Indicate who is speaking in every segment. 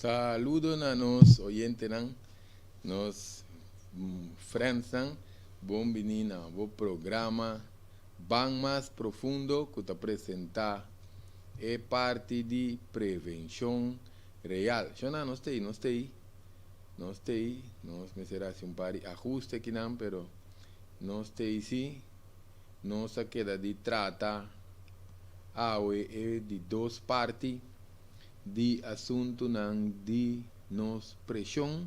Speaker 1: Saludos a nos oyentes, nos friends, bom menina, bom programa, bem mais profundo que te apresentar é parte de prevenção real. Xona, nós me será assim um par de ajuste aqui não, pero nós tem sim, nós queda de trata de duas partes de assunto não de nos pressão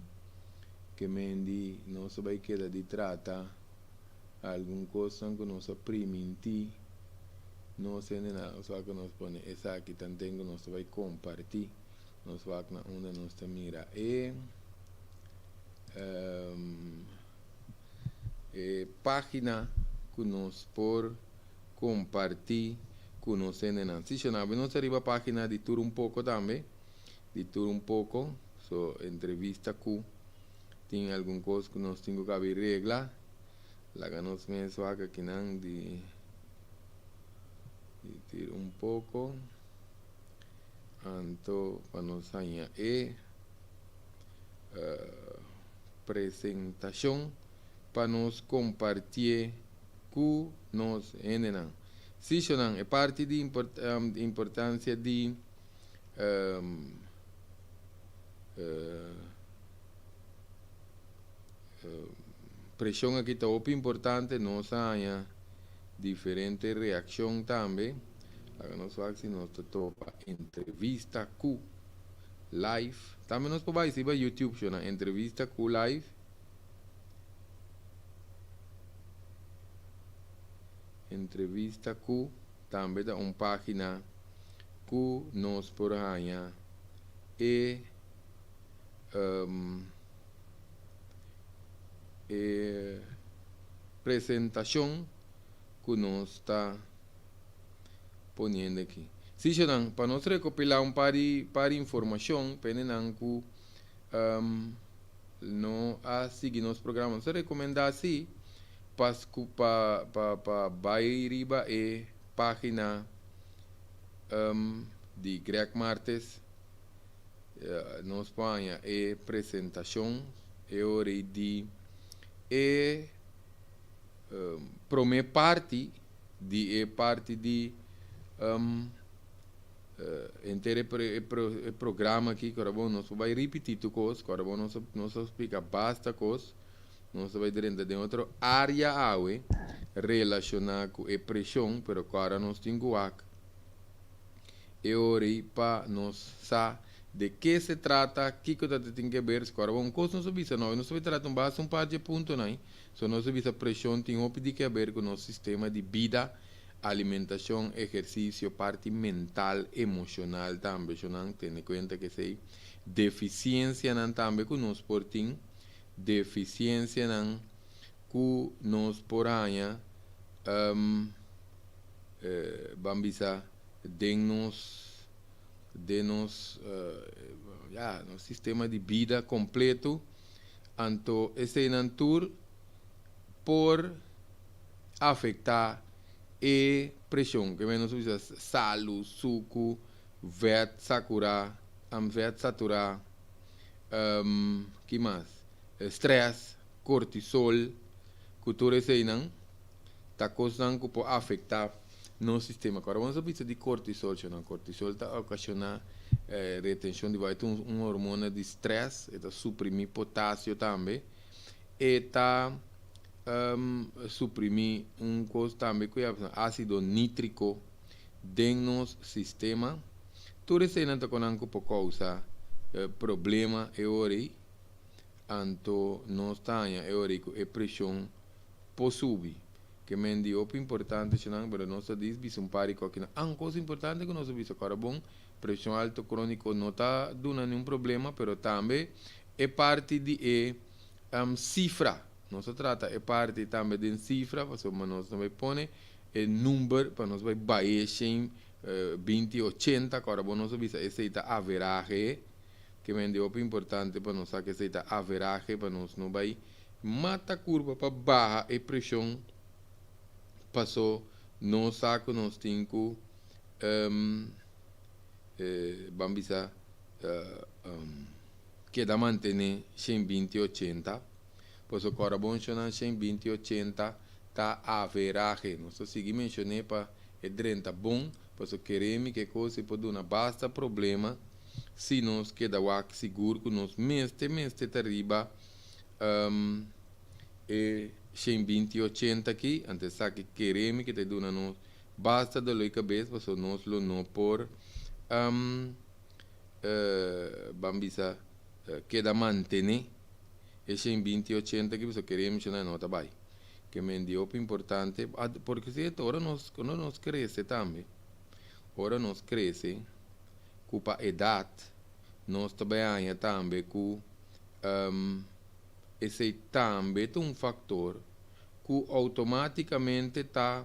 Speaker 1: que mendi nós vai queda de trata alguma coisa que nós priminti nós ainda só que nós põe essa aqui também nós vai compartilhar nós vai na onde nós mira um, página que nós por compartilhar com nós ainda se nós arriba a página de tudo um pouco também de tudo um pouco so entrevista com tem alguma coisa que nós temos que abrir regla lá que nós mesmo aqui não de um pouco então para nós sair apresentação para nós compartilhar com nós ainda se não é parte de importância de pressão aqui está muito importante nós há diferente reação também agora nós vamos se nós topa entrevista com live também nós podemos ir para YouTube chama entrevista com live entrevista com também da uma página que nós por aí apresentação que nós está ponendo aqui. Se não, para nós recopilar um par de informação, pendendo que não a seguir nos programas, nós recomenda assim para bairiba e página de Greg Martes nós põe a apresentação hora de primeira parte de inteiro programa aqui que agora nós vai repetir tu coisa agora nós explica basta coisa nós vai dentro de outra área relacionada com a pressão pero agora nós temos hora para nós saber de que se trata, que coisa tem que ver, agora uma coisa não se não, não se trata um par de pontos, não, só não se pressão tem um que ver com o nosso sistema de vida, alimentação, exercício, parte mental, emocional também, não tem em conta que sei deficiência não também com nós portim, deficiência não com nós por aí, bambisa de nos no sistema de vida completo então esse natur por afetar a pressão que menos usa salu suco vet sakura vet satura que mais stress cortisol cultura esse não tá causando que pode afetar no sistema. Agora vamos falar de cortisol, cortisol está ocasionando retenção de vai um hormônio de estresse, está suprimir potássio também, e está suprimir coisa também que é ácido nítrico dentro do nosso sistema. Tudo isso não está por causa problema e ori, então nós temos a pressão por subir. Que me dio importante senang pero nós diz um pari com aqui a coisa importante que nós visto agora bom pressão alta crônico não está dando nenhum problema pero também é parte de cifra nós trata é parte também de cifra para nós não vai pôr é número para nós vai baixar 20 80 agora bom nós visto esse é average que me dio importante para nós que esse é average para nós não vai mata curva para barra e pressão passou no saco nós temos bambisa queda mantener 120-80, pues o carbono 120-80 tá average. Nós seguimos mencionando para é 30 bom, pues queremos que coisa pode uma basta problema se nós queda seguro que nós meste arriba e 120-80 aqui, antes que queremos que te duna nós basta de loi cabeça, pues nós lo não por bambisa queda mantener e 120-80 que pues queremos na nota vai. Que me dio importante, porque si ahora quando nos cresce também, ahora nos cresce, com a idade, nós também também com esse também é um fator que automaticamente está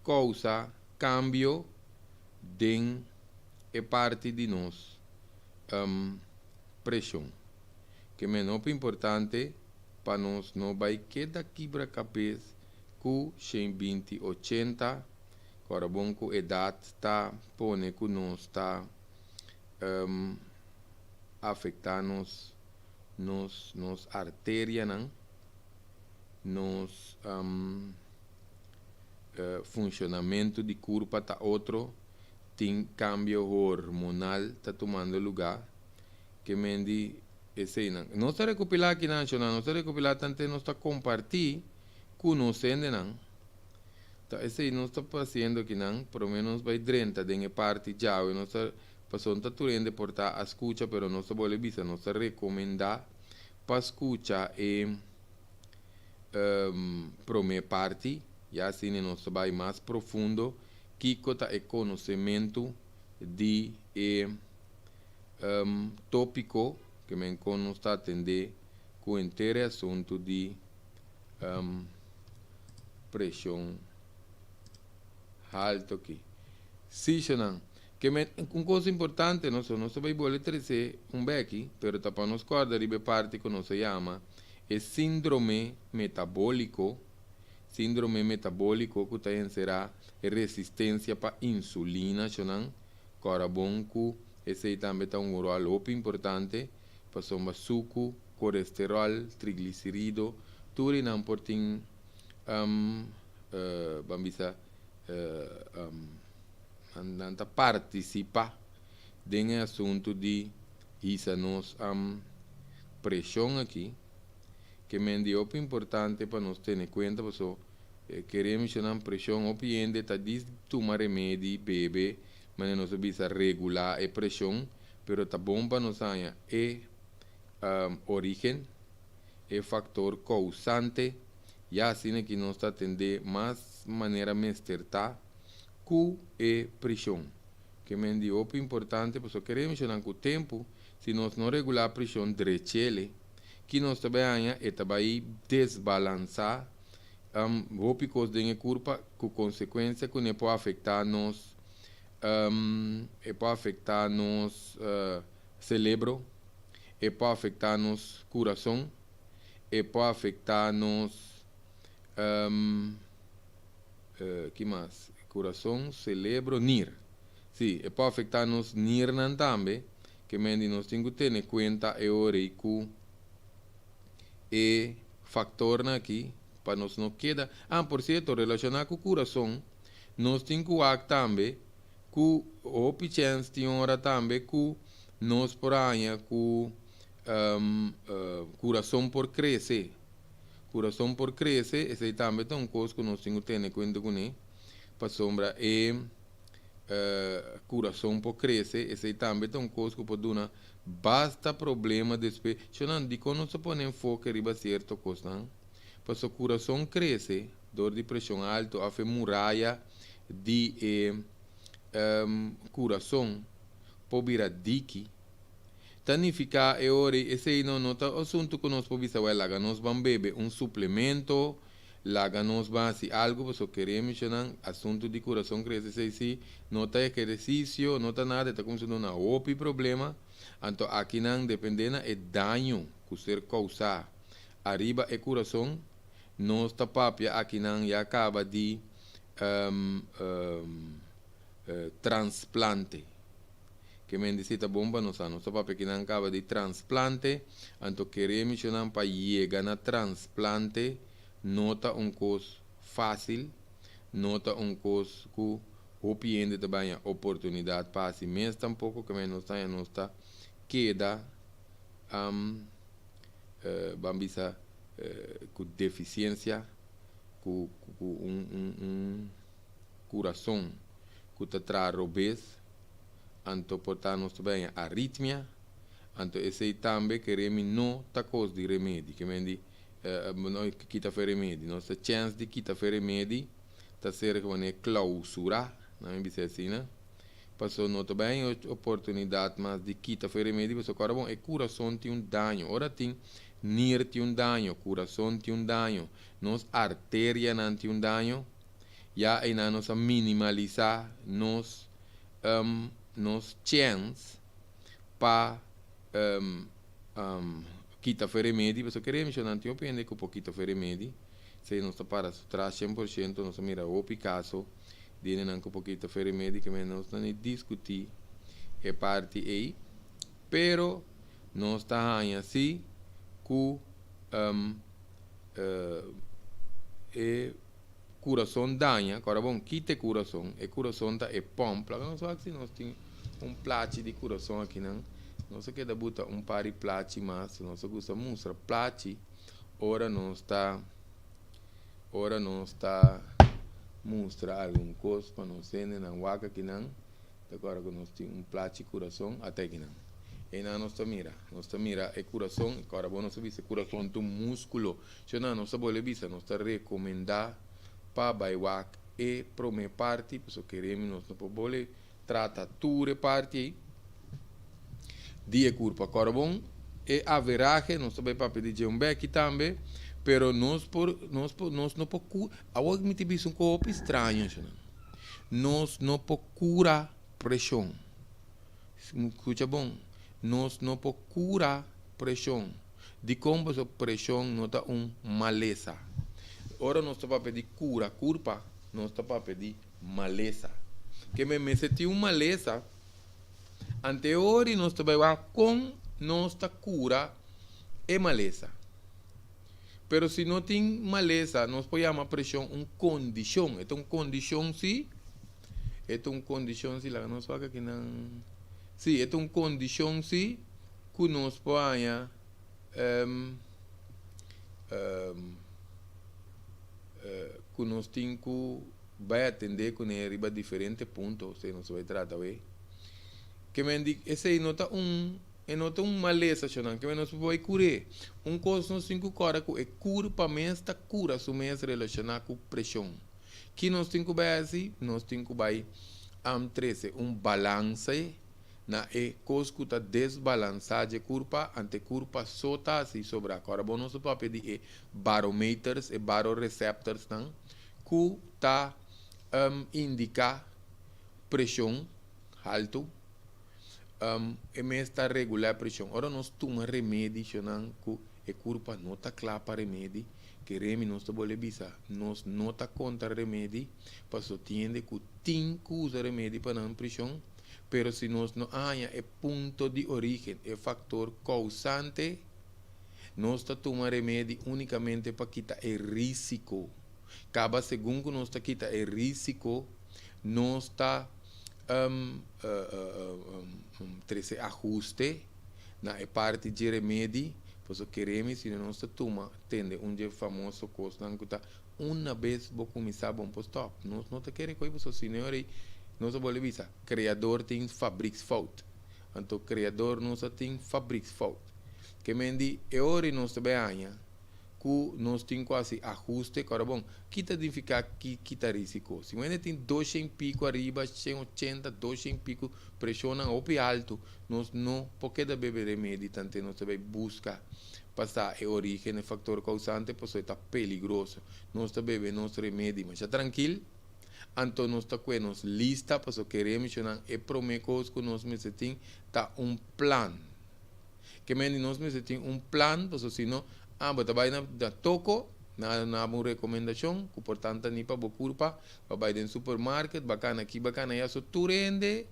Speaker 1: causa cambio dentro e parte de nós pressão, que é muito importante para nós não vai quedar quebra-cabeça com 120-80, agora bom que a idade está pone que nós está afetando nos artérias, nos funcionamento de corpo está outro, tem cambio hormonal está tomando lugar, que me esse não está recopilar aqui não está recopilar tanto não está compartir conhecendo não esse não está fazendo aqui não pelo menos vai 30 de parte já não está passando tá turende portar a escuta pero não está bole bisa não está recomendar para escuta e prome parte já assim não está vai mais profundo que cota é conhecimento de tópico que me está a atender com o inteiro assunto de pressão alta aqui. Sim, que uma coisa importante, não se vai poder trazer beque, pero para nós guardar a parte que nós chama é síndrome metabólico que também será resistência para insulina, agora bom que esse também está um rol importante para somar suco, colesterol, triglicerídeo, tudo não portem bambisa andando participar dentro assunto de isso nos pressão aqui que me dio importante para nós ter em conta porque queremos uma pressão opiende tá diz tomar remédio bebe mas nós precisa regular a pressão pero tá bom para nós origem é factor causante e assim que nós está atender mais maneira mestertar com a pressão que me dio importante porque queremos com o tempo se nós não regular a pressão direita que nós também vai desbalançar rópicos de curva com consequência que pode afetar nos cérebro pode afetar nos coração pode afetar nos que mais coração cérebro nir sim pode afetar nos nir também que nós temos que ter em conta e factor aqui para nós não queda por certo relacionado com o coração nós temos que também com o chance tem hora também com nós por aí com coração por crescer esse também é uma coisa que nós temos que ter em conta com ele para sombra coração por crescer esse também é uma coisa que pode dar basta problema depois eu não digo não se põe foco em certa coisa não porque o coração cresce dor de pressão alta a muralha de coração pode virar dique tanificar esse não é assunto que nós podemos fazer lá nós vamos beber suplemento lá nós vamos fazer algo porque queremos assunto de coração cresce se não está exercício não está nada está começando uma outro problema então aqui não dependendo é dano que ser causar arriba é coração nós está papia aqui não já acaba de transplante que me dice ta bomba no sa, no sa papi que nan acaba de trasplante, anto queremos que nan pa llega na trasplante, nota cos fácil, nota cos que opiende também a oportunidade para si mesmo tampouco que me não está queda bambisa com deficiência com coração que te traz robês anto portar-nos também a arritmia anto esse também queremos não tá coisa de remédio que me di não quita fer remédio nossa chance de quita fer remédio tá ser como é clausura não é bem assim né passou não também oportunidade mas de quita fer remédio passou agora bom é coração tem dano ora tem nier tem dano coração tem dano nos artéria não tem dano já ainda nós minimalizar nos chance para quita fer remédio passou queremos não tem opinião que um pouquinho fer remédio se não está para trás 100% nós mira o Picasso dine um pouquinho fer remédio que nós não discutir é parte aí pero nós está assim que coração danha agora bom quita coração e coração tá é pompa nós só assim nós tem plate de coração aqui não nós quer da botar par de plate mas nós gosta mostra plate ora não está mostra algum coisa para nós sendo na vaca que não agora que nós tem plate de coração até que não e na nós mira é coração agora bom nós vê coração do músculo se não nós pode ver nós recomendar para baiwak e prome parte porque queremos nós não pode tratar tudo parte de curva agora bom e average nós também para pedir um beck também pero nós não procura agora me te um pouco estranho nós não procura pressão escuta bom nós não procura pressão de como essa pressão não está maleza ora nós está para pedir curva nós está para pedir maleza que me senti maleza anterior nós está com nossa cura é maleza pero se não tem maleza nós podemos chamar pressão condição é condição sim lá nós fala que não sim é condição sim que nós podemos que nós temos que vai atender com arriba diferentes pontos se nós vai tratar que me diz esse não está nota maleza que nós vai curar coisa nós temos que curar é cura para esta cura se mês relacionada com pressão que nós temos que vai assim nós temos que vai trazer balance na coisa que está desbalançada de curva ante curva só está assim sobre agora bom nós vamos pedir barometers e baroreceptors não que está indica pressão alto e mês está regular a pressão ora nós tomamos remédio não que a curva não está clara para remédio queremos nós também bisa nós não está contra remédio para só entender que tem que usar remédio para não pressão pero se nós não há ponto de origem fator causante nós está tomando remédio unicamente para quitar o risco cada segundo que nós está quitar o risco nós está trazer ajuste na parte de remédio pois queremos se nós está tomando tende dia famoso coisa que está uma vez vou começar bom para stop nós não queremos coisa senhor nós vamos ver criador tem fabrics fault então criador nós tem fabrics fault que me diz é hora nós também que nós temos quase ajuste agora bom quita de ficar quita risco se você tem 200 pico arriba 180 200 pico pressiona ou alto nós não porque da beber remédio tanto nós também busca passar a origem fator causante pois está perigoso nós também bebe nosso remédio mas já tranquilo então nós está com nós lista para só queremos não é promecos que nós me tem tá plano que me nós me tem plano para se não bota vai na toco na uma recomendação que portanto nem para culpa vai no supermercado bacana aqui bacana já só tu rende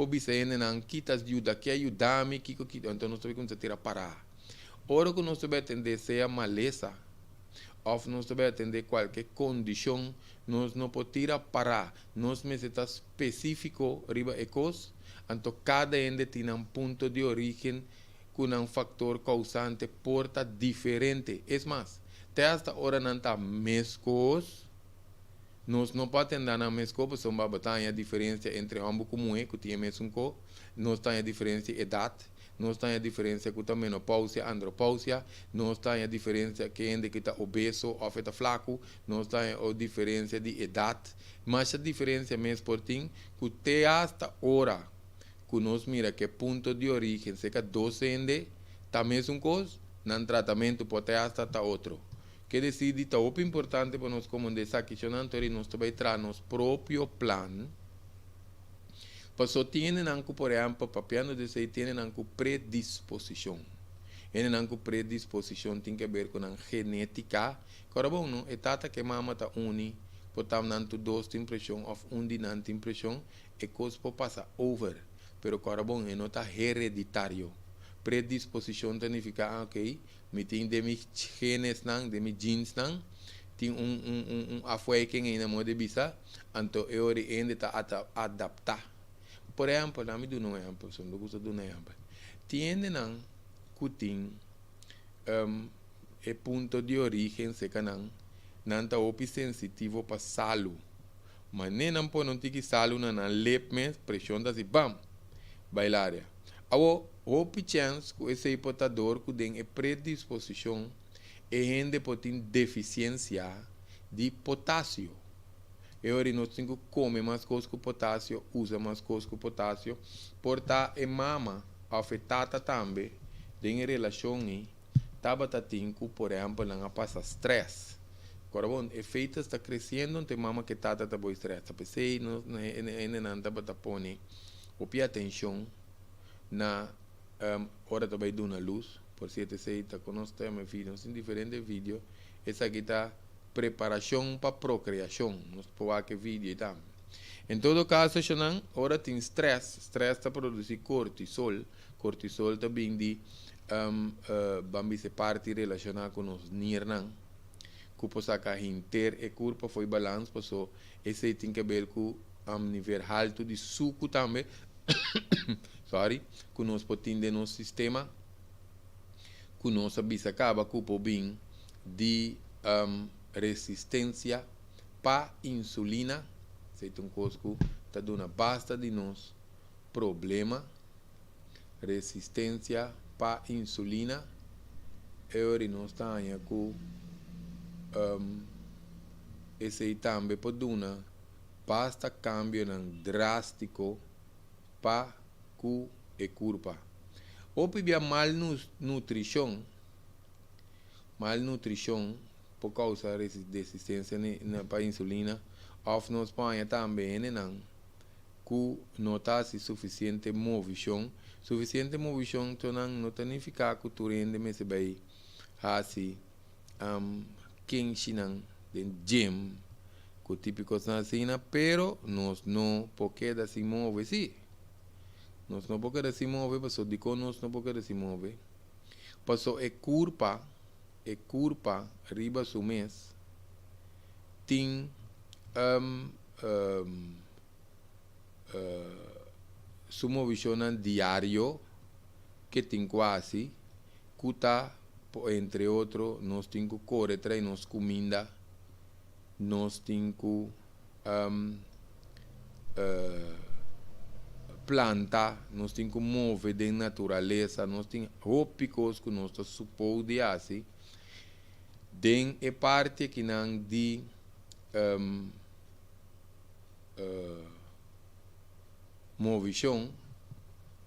Speaker 1: bisa ene nan quitas ajuda que ajudame kiko kita então nós sabemos como se tira parar. Ora que nós sabemos atender seja maleza ou nós sabemos atender qualquer condição, nós não podemos tirar parar. Nós necessitamos específico riba ecos, então cada ende tem um ponto de origem com um fator causante porta diferente. É mais, até esta hora não está mescos. Nós não podemos andar na mesma coisa, só tem a diferença entre ambos como é, que tem mesmo co, nós tem a diferença de idade, nós tem a diferença que está menopausia, andropausia, nós tem a diferença que ainda que está obeso ou está flaco, nós tem a diferença de idade, mas a diferença mesmo por ti, que até esta hora, que nós mira que ponto de origem, se que 12 ainda, está mesmo coisa, no tratamento pode até estar outro. Que decide está muito importante para nós como dessa questão anterior nós também traz nosso próprio plano para só tienen anco por exemplo papiano de se tienen anco predisposição en anco predisposição tem que ver com a genética agora bom não é tata que mama tá uni por nanto dos impressão of nanto impressão e coisa pode passar over pero agora bom é nota hereditário predisposição significa ok me tem de mis genes nang de mis genes nang tem afweking em namo de bisa anto eu ainda tá adaptar por exemplo na me do não exemplo só não gosto do não exemplo tiende nang kuting e ponto de origem se canang nanta opi sensitivo para salo mas nem não pode não ter que salo na lepme pressão da se bam bailaria opi chance que esse portador que tem predisposição e gente pode ter deficiência de potássio. Eu nós temos que comer mais coisas com potássio, usa mais coisas com potássio, porta e mama afetada também tem relação e tabata tinco, por exemplo, não passa stress. Agora bom, efeitos está crescendo, tem mama que tata tá bom stress, tá pensei não tabata pone, opi atenção na hora também de uma luz, por se você está conosco, meu filho, em diferentes vídeos, essa aqui está preparação para procriação, nós podemos ver vídeo e tal. Em todo caso, hora tem stress está produzindo cortisol também de vamos se parte relacionada com os nirnan, que possa inter e corpo foi balanço, passou esse tem que ver com nível alto de suco também. Sorry, que nós podemos ter nosso sistema, que nós acaba com o bem de resistência para insulina, se tem coisa que está dando basta de nós problema, resistência para insulina, e nós estamos com esse também pode dar basta cambio drástico para cu e curpa. Ou pibia malnutrição por causa da resistência para insulina, ou na Espanha também não notar-se suficiente movição então não significa que tu rende mais bem assim quem chinang den gym que típicos na cena, pero nós não porque se move sim. Nós não podemos se mover, passou de nós não podemos se mover. Passou é curva, riba do mês, tem sua movição diário, que tem quase, que está, entre outros, nós temos que correr atrás nós comida, nós temos que planta, nós temos que mover de natureza, nós temos ópicos que nós supomos de assim, tem a parte que não de movição,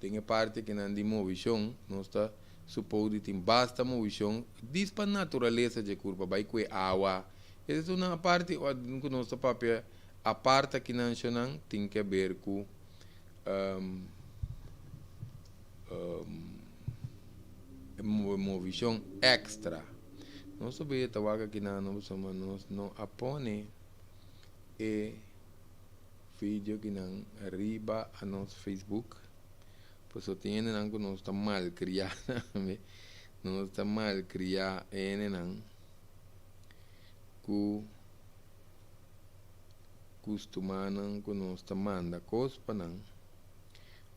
Speaker 1: tem a parte que não de movição, nós está supomos de ter basta movição, diz para a natureza de curva, vai com a água, essa é uma parte que nós papel, a parte que não tem que ver com movição extra. Nós sabemos que nós não apone e vídeo que não arriba a nosso Facebook. Pues so tiene nan que no está mal criado, no está mal criado en nan que costumanan que no está manda cosas para nan.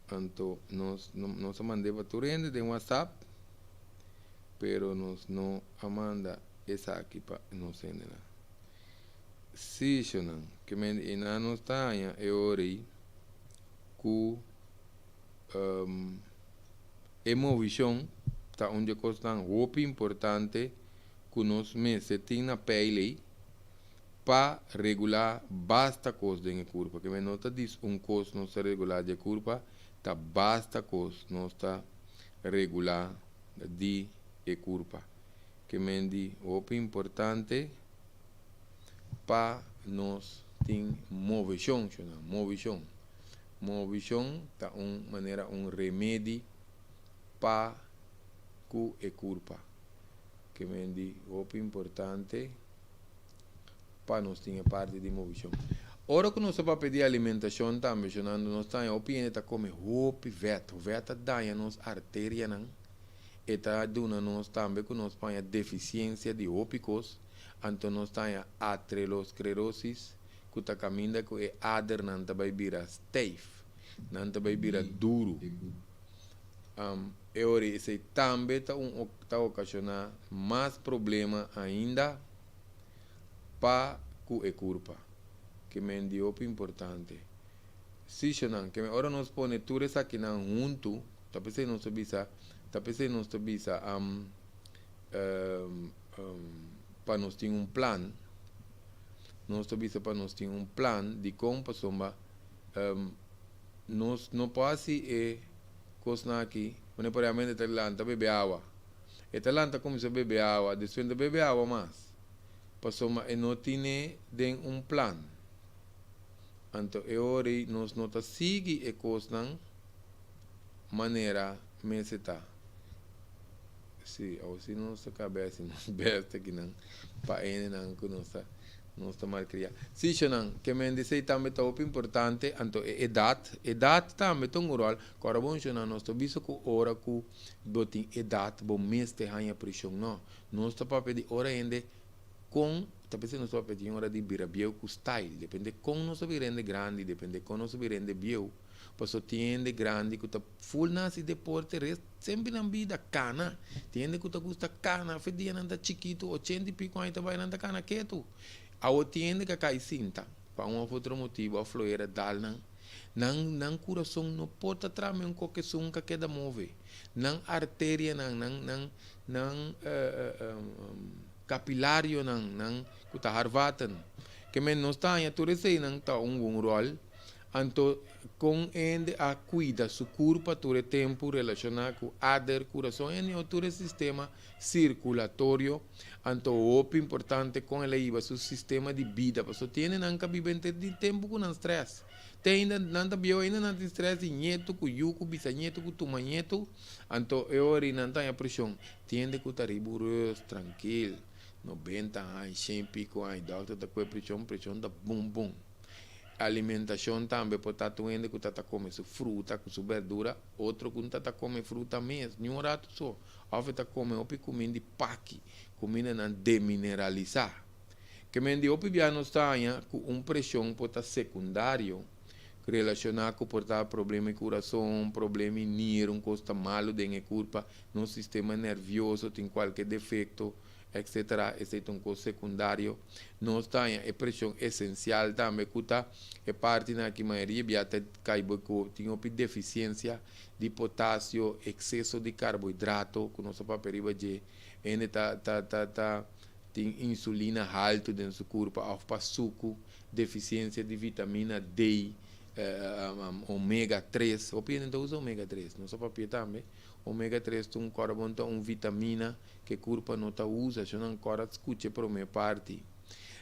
Speaker 1: Anto nos mande para tu rende de WhatsApp, pero nos no amanda esa aquí para no se nada. Si shonan que me ina no está ya eori ku emovision tá onde costan roupa importante que nos meses tem na pele para regular basta coisa de curva que me nota diz costo não está regular de curva tá basta coisa não está regular de curva que me diz roupa importante para nos tem movision tá maneira remédio para cu e culpa que me di roupa importante para nós ter parte de movição. Ora que nós para pedir alimentação também mencionando nós tá opinião tá come roupa veta dá nos artéria não e tá dando nós também que nós panha deficiência de ópicos então nós tá aterosclerose que tá caminha que é ader não tá vai virar steife não tá vai virar duro e ora esse também tá ocasionar mais problema ainda para a culpa que me dio importante se não que ora nós põe tudo isso aqui não junto tá pensando nós bisa para nós ter plan nós bisa para nós ter plan de como passomba nós não pode coisa aqui quando por exemplo Atlanta bebe água Atlanta começa a beber água depois de beber água mais passou mas não tinha plan então agora nós não tá seguir a coisa maneira meseta se ou se não se cabeça não besta que não para ele não que não está mal criado se não que me diz também tá importante então idade também tem rol agora bom não nós tô visto que hora que botin idade bom mês te ganha pressão não nós tá para pedir hora ainda com talvez nós tá pedir hora de bira bio com style depende com nós virende grande depende com nós virende bio passo tiende grande que tá full nasi deporte sempre na vida cana tiende que tá gusta cana fedia nanda chiquito 80 e pico aí tá vai nanda cana quieto ao tiende que cai cinta para um outro motivo a floeira dal não coração não pode trame qualquer som que queda move não artéria não capilário não que tá harvatan que men não está em tudo isso não tá rol então com ele a cuida su corpo todo tempo relacionado com ader coração e outro sistema circulatório então o importante com ele iba su sistema de vida porque tiene nunca vivente de tempo com stress tem nada bio ainda não tem stress nieto com yuco bisnieto com tumanieto então eu não tem a pressão tiende que estar rigoroso tranquilo 90 anos 100 pico ai doctor tá com pressão da bum alimentação também pode estar doendo que está comendo sua fruta com sua verdura outro que está comendo fruta mesmo nenhum rato só ou está comendo comida de paque comida não demineralizar que me de opi já não está com pressão pode estar secundário relacionado com portar problema de coração problema de nível coisa malo de culpa no sistema nervioso tem qualquer defeito etc. Esse é um coisa secundário. Não está em pressão essencial também, que é parte na que a maioria tem uma deficiência de potássio, excesso de carboidrato, que nosso papel de tem insulina alta dentro do corpo, para suco, deficiência de vitamina D, ômega 3. O pia não usa ômega 3, nosso papel também. Ômega 3 tem um carbono, uma vitamina que o corpo não usa, se não agora escute para a minha parte.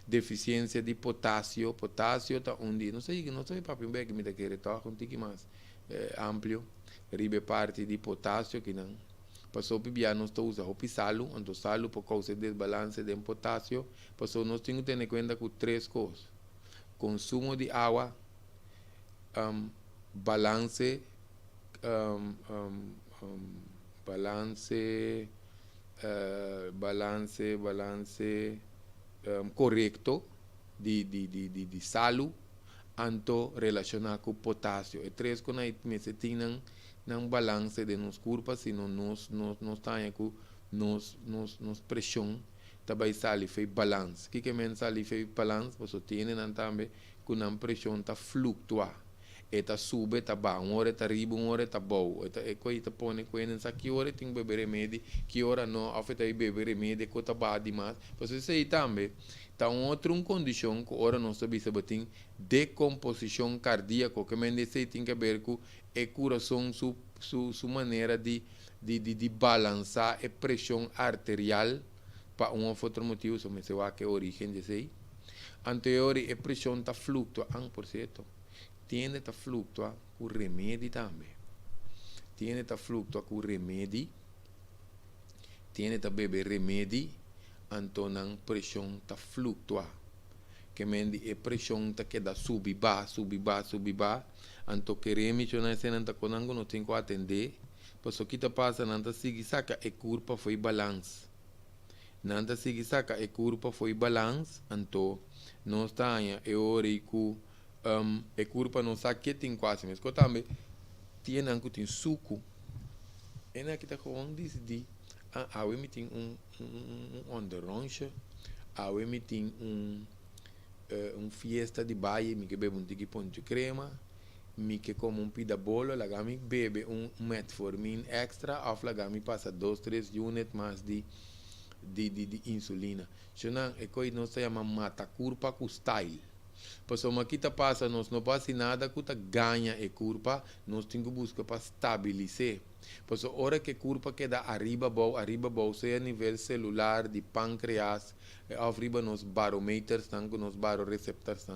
Speaker 1: Deficiência de potássio está onde, não sei papi bem que me dá querer tá, um tique mais amplo, ribe parte de potássio que não, passou bibia não está usa o pisalo, então salo por causa do desbalance de potássio, passou nós temos que ter em conta com três coisas: consumo de água, balance, um, um, um, balance, balance correto de salo, anto relacionado com potássio. E três quando a gente tem não balance de nos curvas, sino nos está com nos pressão, também sali fez balance. Que men sali fez balance, você tem também com a pressão está fluctuar. Eta sube, eta ba, hora eta riba, hora eta bom. Eta eta põe coisa que hora tem que beber remédio, que hora não, afeta aí beber remédio, que tá ba demais. Você sei também, tá outra condição que hora não sabe se tem decomposição cardíaca, que men sei tem que ver com o coração su maneira de balançar a pressão arterial para outro motivo, se me se vai que a origem de sei. Anterior a pressão tá fluctua 1%. Tiene a fluctuar com remédio também. Tiene a fluctuar com remédio. Tiene a beber remédio. Então a pressão está fluctuar. Que mendi a pressão está queda subir, subir. Então que remédio não é quando não tem que atender. Pois o que está passando, não está seguindo saca a curva foi balance. Não está seguindo saca a curva foi balance. Então não está aí a hora que a curva não sabe que tem quase, mas também tem anco tem suco. E na que tá com decidir, a me tem onderronche, a me tem fiesta de baile, me que bebe tiki pão de crema, me que como pida bolo, lá me bebe metformin extra, of lá me passa 2-3 units mais de insulina. Senão é coisa não se chama mata curva com style. Pois uma que passa, nós não passa nada que ganha a curva, nós temos que buscar para estabilizar. Pois a hora que a curva queda arriba, seja a nível celular, de pâncreas, arriba nos barômetros, com nos baroreceptores,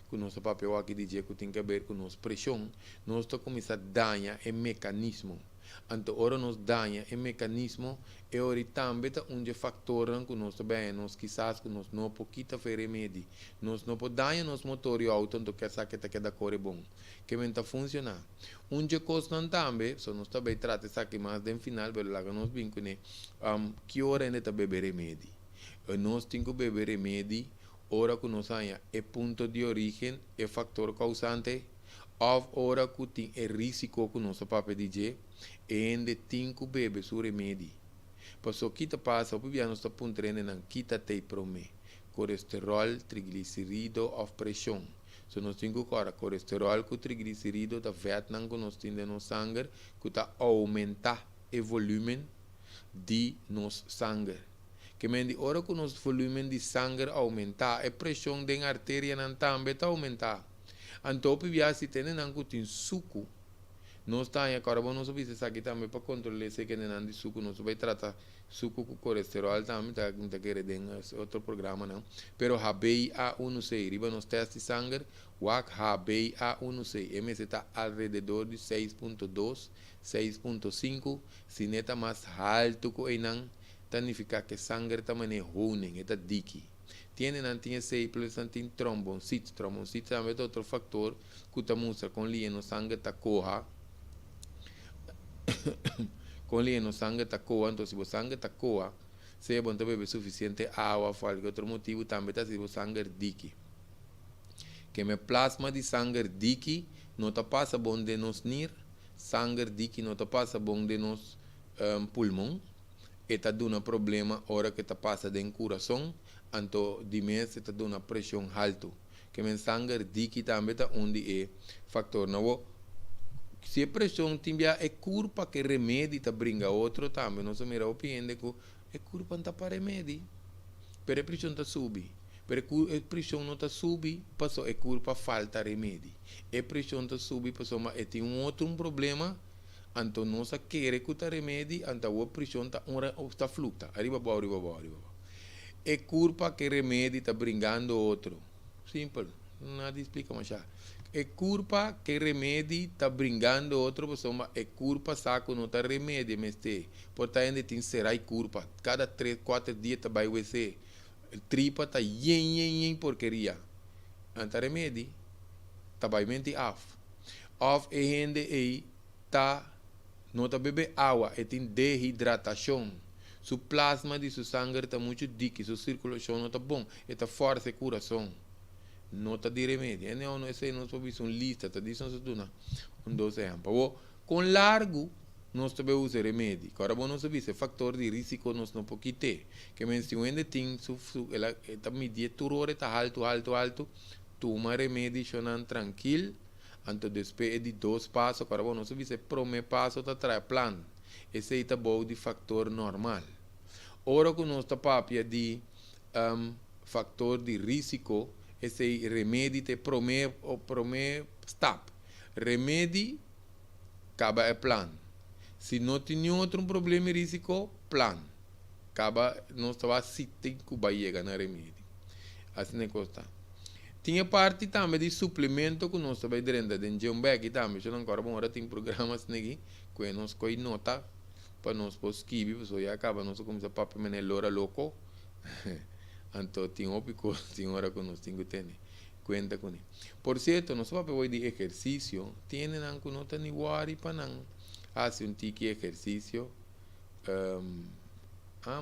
Speaker 1: com nosso papel aqui de dia que tem que ver com nossa pressão, nós começamos a danhar o mecanismo. Então, ora nos danha o mecanismo e ora também um fator que nós bem, nós quizás que nós não pouquita fer remédio, nós não podemos nos motor e auto, então quer saber que da cor é bom, que menta funcionar. Coisa também, só nós também trata isso aqui mais de final, mas lá que nós bem que hora ainda tá beber remédio, nós temos que beber remédio, ora que nós tenha o ponto de origem, o fator causante, ou ora que tem o risco que nós papel DJ e ainda tem que beber seu remédio. Pois o que passa, o que nós estamos apontando na quita te prome, colesterol, triglicerídeo ou pressão. Se nós temos agora colesterol com triglicerídeo da Vietnã que nós temos no sangue, que está aumentar o volume de nosso sangue. Que mende hora que o nosso volume de sangue aumentar, a pressão da artéria também está aumentar. Então, se tem um suco, nós temos agora, nós vamos aqui também para controlar se que não de suco, nós vamos tratar suco com colesterol também, tá querendo outro programa não. Pero HbA1c, riba nos testes de sangue, o HbA1c, MS está alrededor de 6.2, 6.5, se não está mais alto que não, significa que sangue também é ruim, está dique. Tiene plus tem tromboncito também é outro fator que está mostra com linha no sangue está corra com linha no sangue está corra, então se o sangue está corra, se é bom beber suficiente água, qualquer outro motivo também está se o sangue dique, que me plasma de sangue dique não está passa bom de nos nir, sangue dique não está passa bom de nos pulmão, e está dando problema hora que está passa dentro do coração. Então, de mês está dando pressão alta. Que o sangue dique também está onde é fator. Não, se a pressão tem a curva que remédio está brinca outro também. Nós mira o piende que a curva não está para remédio. Pero a pressão está subi. Pero a pressão não está subi, passou a curva falta remédio. A pressão está subi, passou mas tem outro problema. Então, nós queremos que está remédio, então a pressão está flucta. Arriba. É culpa que remédio está brincando outro. Simples, nada explica mais. É culpa que remédio está brincando outro, é culpa saco não está remédio, mas tem. Portanto, tem será culpa. Cada 3-4 dias está vai você. Tripa está porcaria. Anta remédio, está vai mente off. of a gente aí tá não tá beber água, e tem desidratação. Su plasma de su sangue está muito dique, su circulação não está bom, e tá forte o coração. Não está de remédio. E não, esse não é uma lista, está dizendo dois exemplos. Com largo, nós também usamos remédio. Agora, nós sabemos o fator de risco nós não podemos ter. Que menciona tem, ela está medindo tudo, está alto, toma remédio, chonan tranquilo, anto despedir de 2 passos, agora nós sabemos o primeiro passo está traz plan. Esse é o de fator normal. Ora que nós está papia de fator de risco, esse remédio te primeiro step. Remédio acaba é plan. Se não tem outro problema de risco, plan. Acaba nós estava sitting que vai chegar na remédio. Assim é que está. Tinha parte também de suplemento que nós estava dentro de Jumbeck também. Já não agora agora tem programas aqui que nós coi nota para nós escrever, porque já acaba nós começar a papel menor louco. Então tem ópico, tem hora que nós temos que ter conta com ele. Por certo, nós papel de exercício, tem que nota ni wari para não fazer um tique exercício.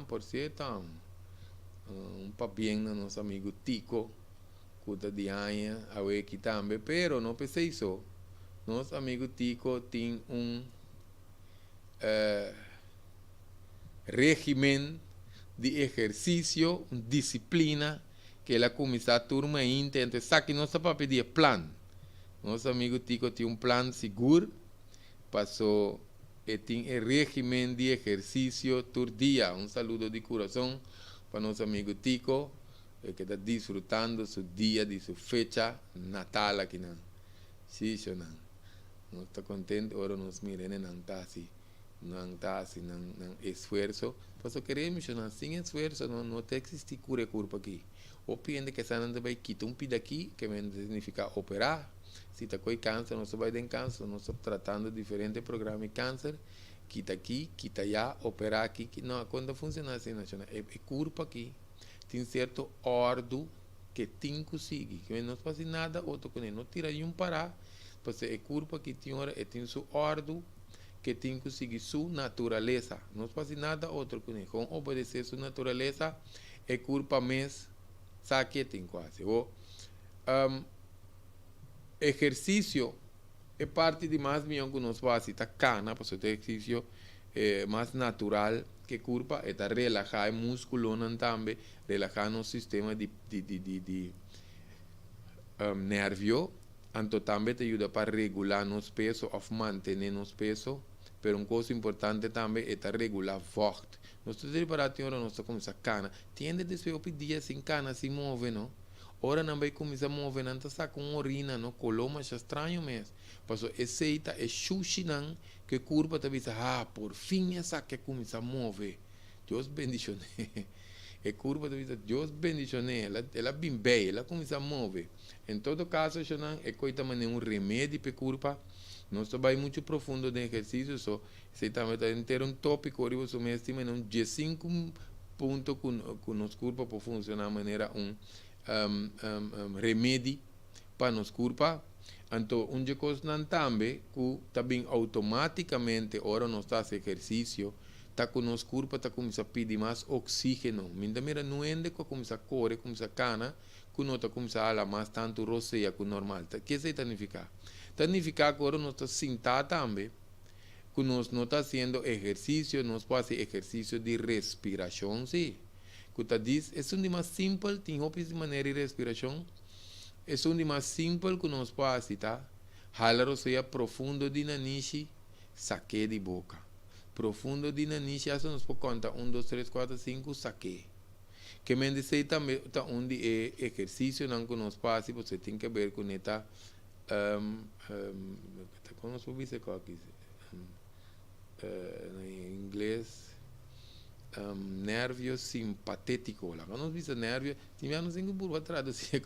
Speaker 1: Por certo, papel no nosso amigo Tico, cuida de anha, aqui também, pero não pensei isso. Nosso amigo Tico tem régimen de exercício, disciplina, que ela começa a turma inteira. Então, sabe nosso papel de plan. Nosso amigo Tico tem plan seguro, passou e tem régimen de exercício todo dia. Saludo de coração para nosso amigo Tico, que está disfrutando su dia de su fecha natal aqui não. Sim, não. Nós está contente, agora nos mirem não está assim. Não está assim, não esforço. Mas eu queremos, não, sem esforço, não tem que existir cura aqui. O paciente que está andando vai quitar pida aqui, que significa operar. Se está com câncer, nós vai ter câncer, nós estamos tratando diferentes programas de câncer. Quita aqui, quita allá, operar aqui. Não, quando funciona assim, é curva aqui. Tem certo ordem que tem que seguir. Que não faz nada, outro que não tira um parar. Porque é curva que tem hora, tem sua ordem que tem que seguir sua natureza. Não faz nada, outro que não. Com obedecer sua natureza, é curva mesmo, sabe que tem quase. Exercício é parte de mais milhão que nós fazemos. Está cana, porque o exercício é mais natural que curva, é relaxar o músculo também, relaxar no sistema de nervio, então também te ajuda para regular nos peso ou manter nos peso, mas uma coisa importante também é regular vocht. Nós estamos preparados agora, nós estamos a cana, tiende desde o dia sem cana se move, não? Ora não vai começar a mover, não está com urina, não? Coloma é estranho mesmo. Porque esse é xuxi, não? Que curva talvez, por fim essa que começa a mover. Deus bendicione. É curva talvez, Deus bendicione. Ela bem bem, ela começa a mover. Em todo caso, é coisa maneira remédio para curva. Não vai muito profundo de exercício, só se também está ter um tópico, eu sou me estima em 15 pontos que nos curva para funcionar de maneira remédio para nos curva. Então, uma coisa também que também automaticamente, ora nós fazemos exercício, está com nos curva, está começando a pedir mais oxígeno. Mira, não é que começa a correr, começa a cana, que não está começando a falar mais tanto roceia que o normal. O que isso significa? Significa que agora nós estamos sentados também, que nós não estamos fazendo exercício, nós fazemos exercício de respiração, sim. Que está diz, é um de mais simples, tem outras de maneira de respiração, é um de mais simples que nós fazemos, tá? Jalar o seja profundo de naniche, saque de boca. Profundo de naniche, assim nós podemos contar 1, 2, 3, 4, 5, saque. Que me diz também, tá onde é exercício não que nós fazemos, você tem que ver com esta como se diz aqui em inglês nervio simpatético lá quando diz nervio tivemos em por traduzir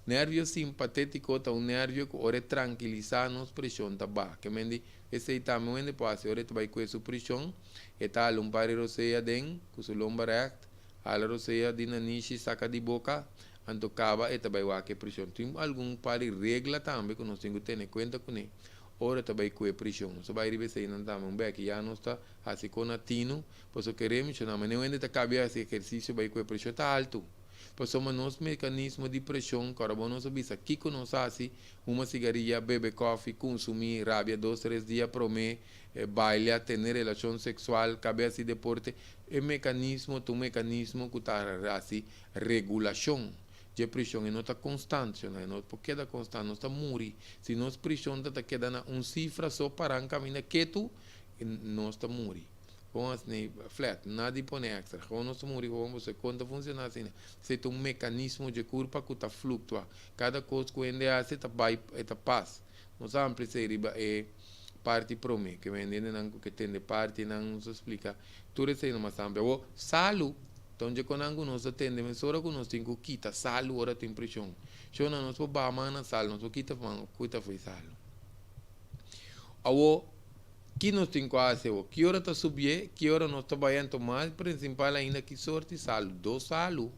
Speaker 1: nervio simpatético tá nervio que ora tranquilizar nos pressão tá ba que mendi esse também onde passa ora tu vai com essa pressão e tá lumbar roseia den com o lombar reto a roseia dinanishi saca de boca anto acaba e também vai que pressão tem algum par de regra também que nós temos que ter em conta com ele ora também com a pressão. Só vai receber não tá um beck já não está assim com atino, pois o queremos não, mas não ainda tá cabe esse exercício vai com a pressão tá alto. Pois somos nosso mecanismo de pressão, carbono subisa, que que nós assim, uma cigarrilha, beber coffee, consumir rabia 2-3 dias por mês, bailar, ter relação sexual, cabe assim deporte, é mecanismo, tu mecanismo que tá assim regulação. De pressão não está constante, não porque da constante, não está muri. Se nós pressão está quedando cifra só para caminhar quieto, não está muri. Com assim flat, nada de pôr extra. Com nós muri, com você conta funciona assim. Se tem mecanismo de curva que está flutua. Cada coisa que ainda hace está vai, está paz. Nós vamos precisar é parte para mim, que vem dentro que tem de parte não nos explica. Tudo isso não mais sabe. O salu então, quando nós atendemos, hora que nós temos que quitar salo, hora tem pressão. Se não nós vamos na sala, nós quita foi salo. Agora, que nós temos que fazer? Que hora está subindo, que hora nós está trabalhando mais, principal ainda que sorte salo. 2 salo,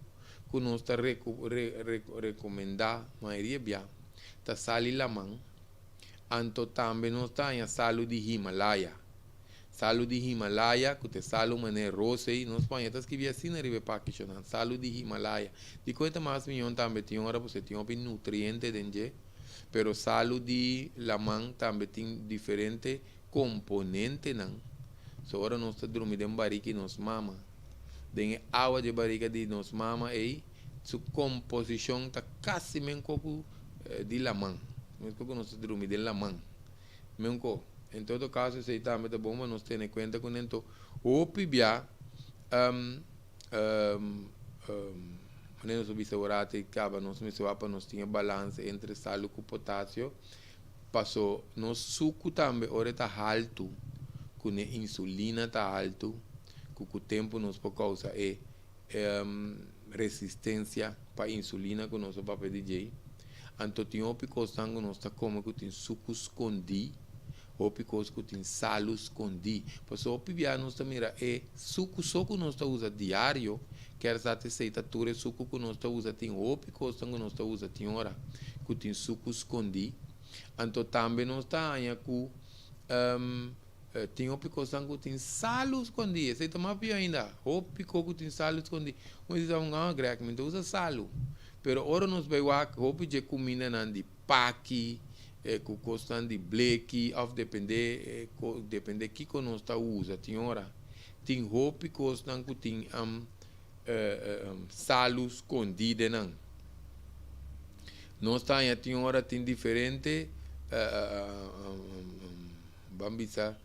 Speaker 1: que nós está recomendando, a maioria bem, está salo la mão. Anto também nós está em salo de Himalaya. Salo de Himalaya, que te salo mané rosa e nós panhetas que via assim na riba paquichonan. Salo de Himalaya. De coisa mais milhão também tem hora você tem um nutriente dentro, pero salo de lamang também tem diferente componente não. So ora nós tá dormindo em barriga e nós mama. Den água de barriga de nós mama e sua composição tá quase mesmo como de lamang. Mesmo que nós tá dormindo em lamang. Mesmo em todo caso, se está muito bom, mas nós temos em conta com isso. O pibia, nós observamos que acaba nós nós tinha balança entre sal e potássio. Passou nós suco também, ora está alto, com a insulina está alto, com o tempo nós por causa resistência para insulina que nós papel DJ. Então tinha o pico sangue nós está como que tem suco escondido. O picos que tem salo escondido. Por isso, o pibia nós mira suco só que nós usa diário, quer dizer, aceitatura suco que nós usa tem o picos que nós usa tem hora que tem suco escondido. Então também nós aí com tem o picos que tem salo escondido. Você toma pior ainda. O picos que tem salo escondido. Mas isso é um greco, mas usa salo. Pero ora nós veio o pide comida nan de paqui com costan de bleque, of depende que nós está usa, tem hora, tem roupa costan que tem salo escondido não. Nós está tem hora tem diferente bambisa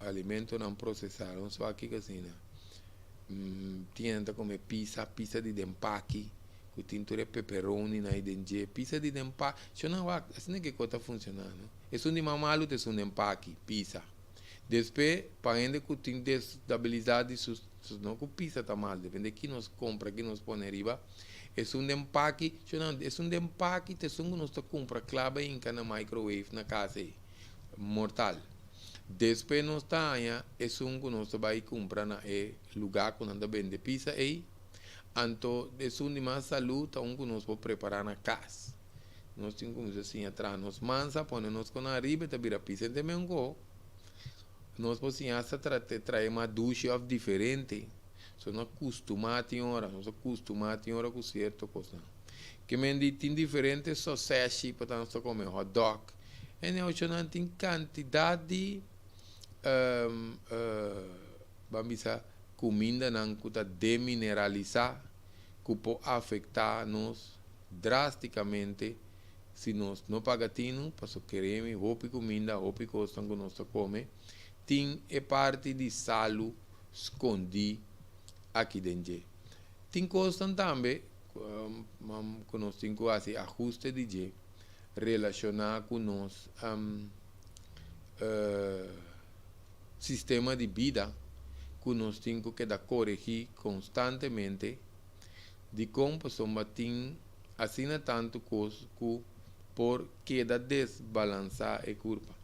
Speaker 1: alimento não processado, só aqui que assim, tinha como pizza de empaque. O tintura pepperoni na idenge pizza de empaque se não vai assim que coisa funcionando é um de mamalo é um empaque pizza depois para ainda que tem desestabilidade não que pizza tá mal depende que nós compra que nós põe riba é um empaque se não é um empaque te que nós compra clava em na microwave na casa mortal depois nós tá é um que nós vai comprar na lugar quando vende pizza aí. Então, é um de mais saúde, que nós vamos preparar na casa. Nós temos assim atrás, nós mansa, põe-nos com a riba, tá vira pizza de mango. Nós podemos trazer uma ducha diferente. So, nós acostumamos a hora, com certa coisa. Que me tem diferentes sausage, para nós comer hot dog. E nós tem quantidade de vamos dizer, comida não que demineralizar, que pode afetar-nos drasticamente se nós não pagamos, porque queremos roupa comida, roupa coisa que nós comemos, tem parte de salo escondido aqui dentro. Tem coisa também que nós temos que fazer ajuste de relacionar com nosso sistema de vida, que nós temos que corrigir constantemente de como pessoa tem assim tanto coisa que por queda desbalançar a curva.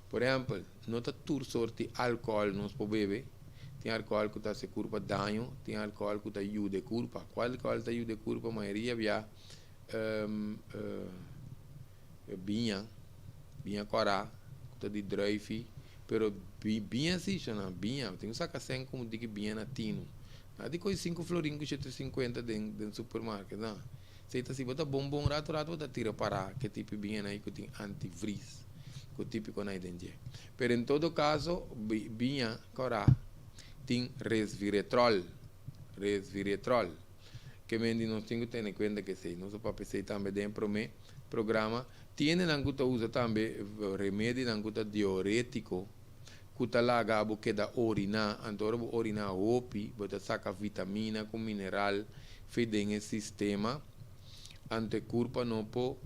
Speaker 1: Por exemplo, não está tudo sorte de álcool nos beber. Tem álcool que está se curva dano, tem álcool que está ajuda a curva. Qual álcool está ajuda a curva? A maioria via vinha, binha corá, tá de drive, pero binha assim, chama binha, tem um sacassem como diga binha na tino. Nada coisa 5 florinhos que 750 dentro do supermercado, não. Se tá se bota bom rato bota tira para que tipo binha aí que tem antivírus, que típico na identidade. Pero em todo caso, binha corá tem resveratrol, que mendi nós temos que ter em conta que se nosso papel também dentro do programa tiene nanguta usa também remédio nanguta diurético kuta lá gabo que da orina antoro orina opi bota saca vitamina com mineral fedem o sistema ante corpo não po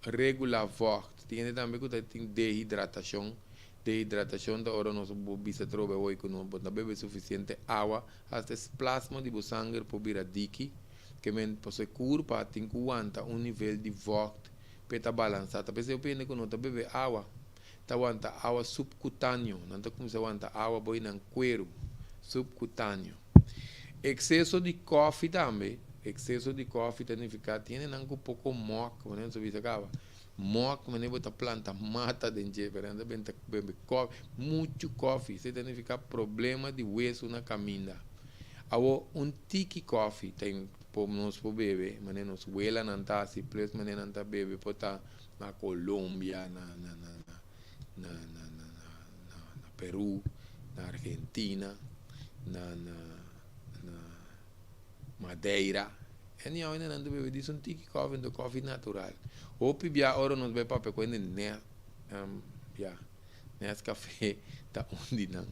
Speaker 1: regular vocht tiene também que tem desidratação da hora nós bisa trobe hoje que não bota bebe suficiente água até plasma de sangue por biradiki que men posso corpo tem que aguenta nível de vocht peta balançar talvez eu pense que não tá bebe água tá aguenta água subcutâneo não tá como se aguenta água boi no cuero subcutâneo excesso de coffee também significa tiene nangu pouco mock né so bisa acaba mock mas bota planta mata dentro perante bebe coffee muito coffee significa problema de hueso na caminha awo tiki coffee tem nos po bebe mas nos huela nanta si plus mas nanta bebe pota na Colômbia na Peru na Argentina na Madeira e ainda não bebe disso tiki coffee do coffee natural ou pibia ora nos bebe papel quando né café tá onde não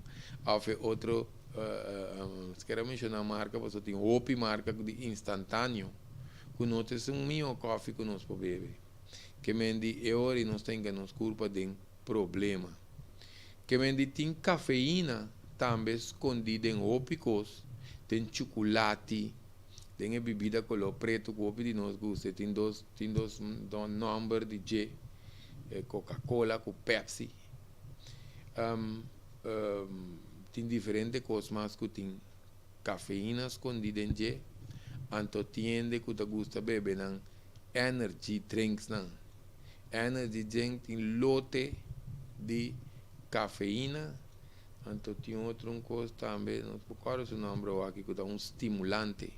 Speaker 1: há outro se quer mencionar a marca você tem Opi marca de instantâneo que nós temos meu coffee que nós podemos beber que mendi e ora nós tem que nos culpa de problema que mendi tem cafeína também escondida em ópicos tem chocolate tem bebida color preto que o de nós gosta tem dois número de G Coca-Cola com Pepsi tem diferentes coisas mas que tem cafeína escondida em G anto tiende que tu gosta beber não energy drinks não energy drink tem lote de cafeína anto tem outro coisa também não recordo o nome aqui que é estimulante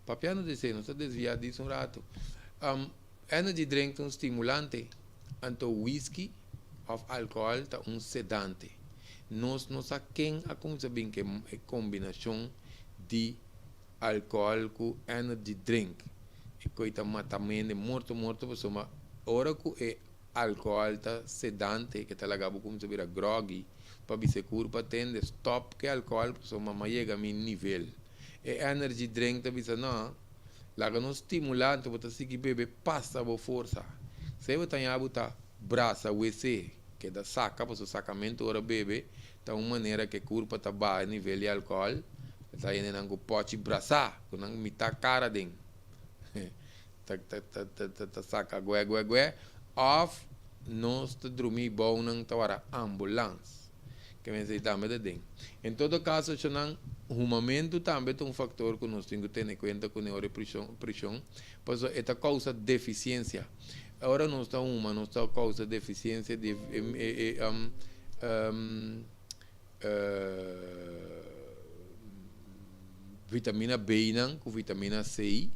Speaker 1: papiano disse não está desviado disso rato energy drink é estimulante anto whisky ou álcool é sedante nós não sabemos como sabem que é combinação de álcool com energy drink e coisa matamento morto pessoa ora que é álcool tá sedante que tá lagado como se vira groggy para be seguro para tende stop que álcool pessoa mas chega a meu nível e energy drink tá bisa não laga no estimulante você se que bebe passa a força se você tem a botar braça WC que da saca para o sacamento ora bebe tá uma maneira que corpo tá baixo nível de álcool tá indo nango pote braçar com nango mita cara den tá saca gue off nós tá dormir bom não tá para ambulância que me sei também de den em todo caso chonan humamento também é fator que nós temos que ter em conta com a pressão pois esta causa deficiência agora nós causa deficiência de vitamina B com vitamina C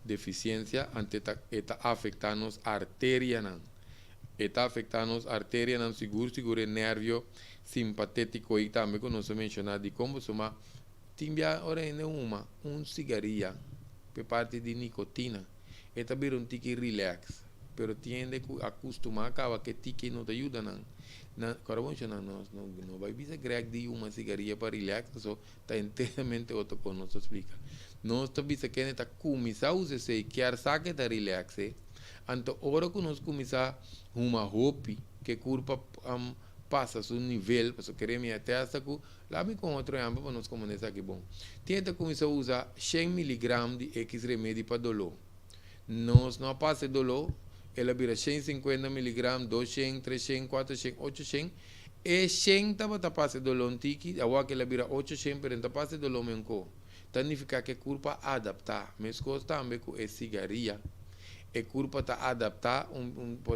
Speaker 1: deficiência ante está afetando as artérias está afetando as artérias seguro nervio simpatético e também que nós mencionamos de como soma timbia ora ainda cigarrilha por parte de nicotina e também um tique relax pero tiende que acostumar acaba que tique não te ajuda não vai bisa greg de uma cigarrilha para relax só está inteiramente outro que nós explica nós está bisa que está começar a usar se quer saque da relax então hora que nós começar uma roupa que corpo passa seu nível para querer me até essa que lá me com outro âmbito para nós começar aqui bom tenta começar a usar 100 mg de X remédio para dolor nós não passa dolor ela vira 150 mg 200 300 400 800 e 100 tá passa dolor tiki agora que ela vira 800 pero tá passa dolor menco significa que o corpo adapta mas coisa também com cigarrilha e corpo tá adaptar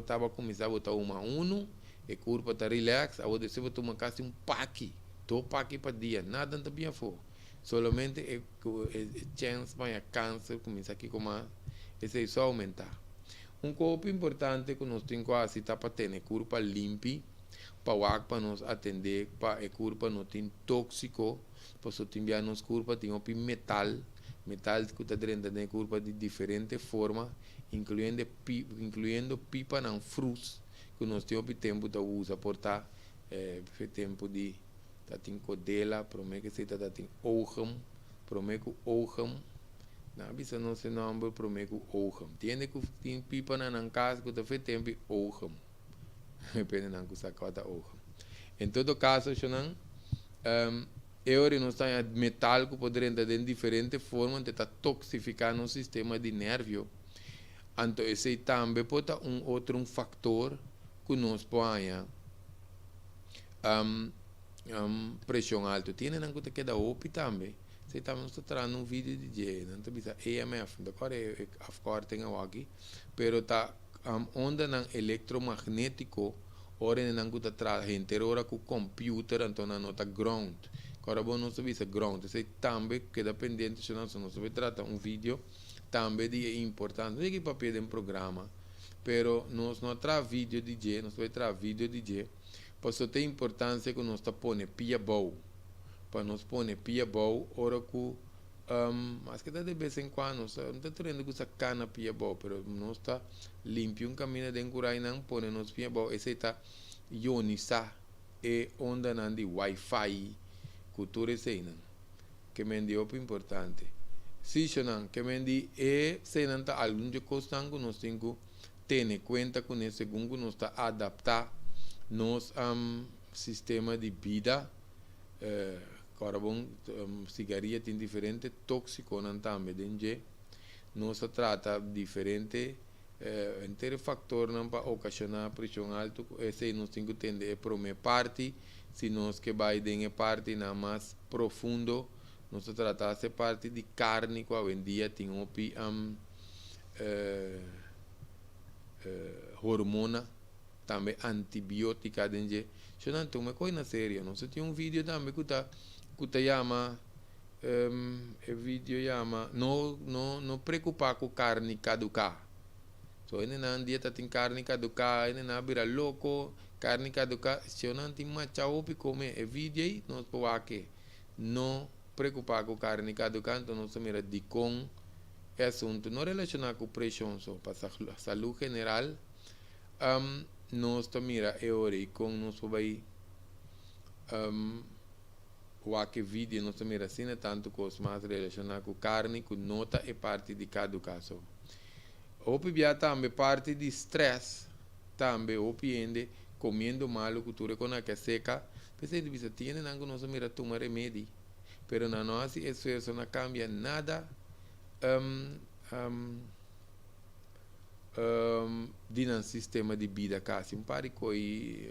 Speaker 1: tava começar a botar uma uno e corpo tá relax a você vai tomar quase paque para dia nada não bem for solamente chance para câncer começar aqui como esse é só aumentar copo importante que nós temos quase tá para ter corpo limpo para nos atender para corpo não tem tóxico para só tem nos corpo tem metal que está dentro da corpo de diferente forma incluindo pipa não frutos que nós temos tempo de usar por tá tempo de tá tem codela promete que se tá tem ogem promete que ogem na bisa não se nome promete que ogem tiene que tem pipa na casa que tá tempo ogem depende não que sacota ogem em todo caso chonan eu não está metal que poderia entrar de diferente forma de tá toxificando o sistema de nervio então esse também pode ser outro fator que nos põe pressão alta. Tiene na conta que da OP também. Se estamos mostrando um vídeo de J, não bisa EMF, da qual é afcor tem aqui, pero tá onda não eletromagnético, ora não conta traz gente ora com computer então não nota ground. Agora bom não se bisa ground, se também que dependente se não se trata um vídeo também de importante, não é que papel de um programa, pero nós não traz vídeo DJ, nós vai trazer vídeo DJ, pois só tem importância que nós está pondo pia boa, para nós pôr pia boa, ora que, mas que de vez em quando, não está tendo que usar cana pia boa, pero nós está limpo um caminho de encurar e não pôr nos pia boa, esse está ionizar e onda não de Wi-Fi, cultura esse não, que me deu importante. Se não, que me di se não está algum de coisa que nós temos que ter conta com esse segundo nós está adaptar nos sistema de vida carbono cigarrilha tem diferente tóxico não também dentro nós trata diferente entre fator não para ocasionar pressão alta esse nós temos que ter a primeira parte se nós que vai em parte na mais profundo nós tratamos essa parte de carne que hoje em dia tem hormona também antibiótica dentro se não tem uma coisa séria não se tem vídeo também que chama vídeo chama não preocupar com carne caducar so ele não dieta tem carne caducar ele não vira louco carne caducar se não tem machau para comer é vídeo aí nós pode não preocupar com carne caducar então nós mira de com assunto não relacionado com pressão só para a saúde general nós mira e com nós vai o que vídeo nós mira assim tanto coisa mais relacionado com carne com nota e parte de caducação ou também parte de stress também ou piende comendo mal cultura com a que seca pensei de vista tiene nango nós mira tomar remédio pero na nossa esforço não cambia nada de um sistema de vida quase pare coi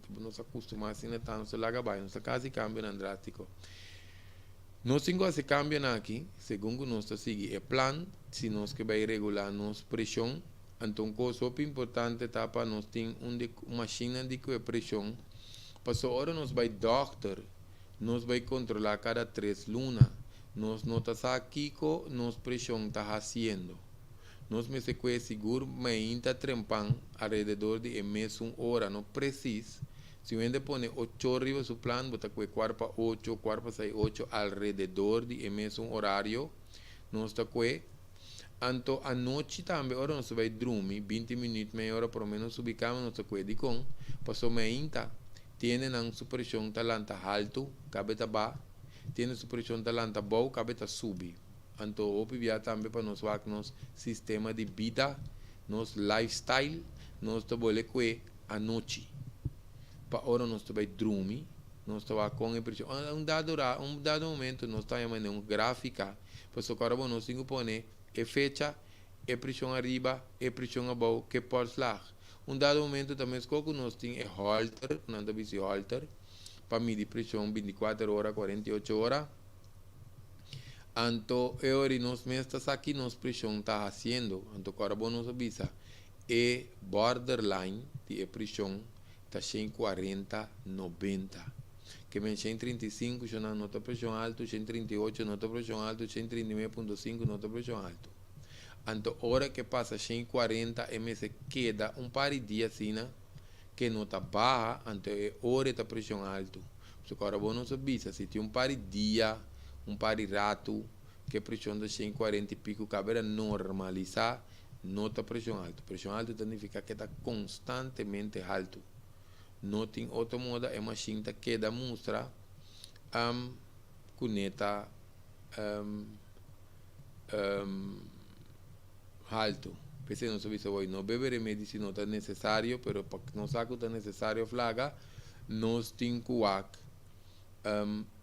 Speaker 1: nos acostumar assim então se laga bem nossa casa cambia não drástico nós temos esse cambio aqui segundo nós seguir o plano se nós que vai regular nossa pressão então coisa importante tá para nós tem uma máquina de pressão passou hora nós vai doctor nós vai controlar cada 3 lunas nós notas aqui que nossa pressão está fazendo nós me sequer seguro me está trempando alrededor de mesmo hora não precisa se eu ainda põe 8 arriba su plano bota que 4 8 4 6 8 alrededor de mesmo horário nós está que anto a noite também ora nós vai dormir 20 minutos meia hora por menos subicamos nós está que de com passou me inta tiene nang su pressão talanta alto cabeta ba tiene su pressão talanta bom cabeta subi anto opivia também para nos sistema de vida nos lifestyle nós trabalha que a noite para hora nós vai dormir nós estava com a pressão um dado momento nós está chamando uma gráfica para so cara nós tenho que pôr a fecha a pressão arriba a pressão abaixo que pode lá dado momento também escolhe nós tem halter não dá bem halter para medir pressão 24 horas 48 horas Anto eori nos mestas aqui nos pressão está haciendo, anto carbono subisa e borderline de pressão está 140, 90. Que men 135 já na nota pressão alto, 138 nota pressão alto, 139.5 nota pressão alto. Anto hora que passa 140 ms queda par de dias assim, que nota baixa, anto é hora da pressão alto. Se o carbono subisa, se tem par de dia, par de rato, que a pressão de 140 e pico cabe normalizar, nota pressão alto. Pressão alto significa que está constantemente alto. Não tem outro modo, é uma cinta que dá mostra cuneta alto. Pese não sabe se vai não beber remédio se não está necessário, pero para não saber que está necessário flaga, nós temos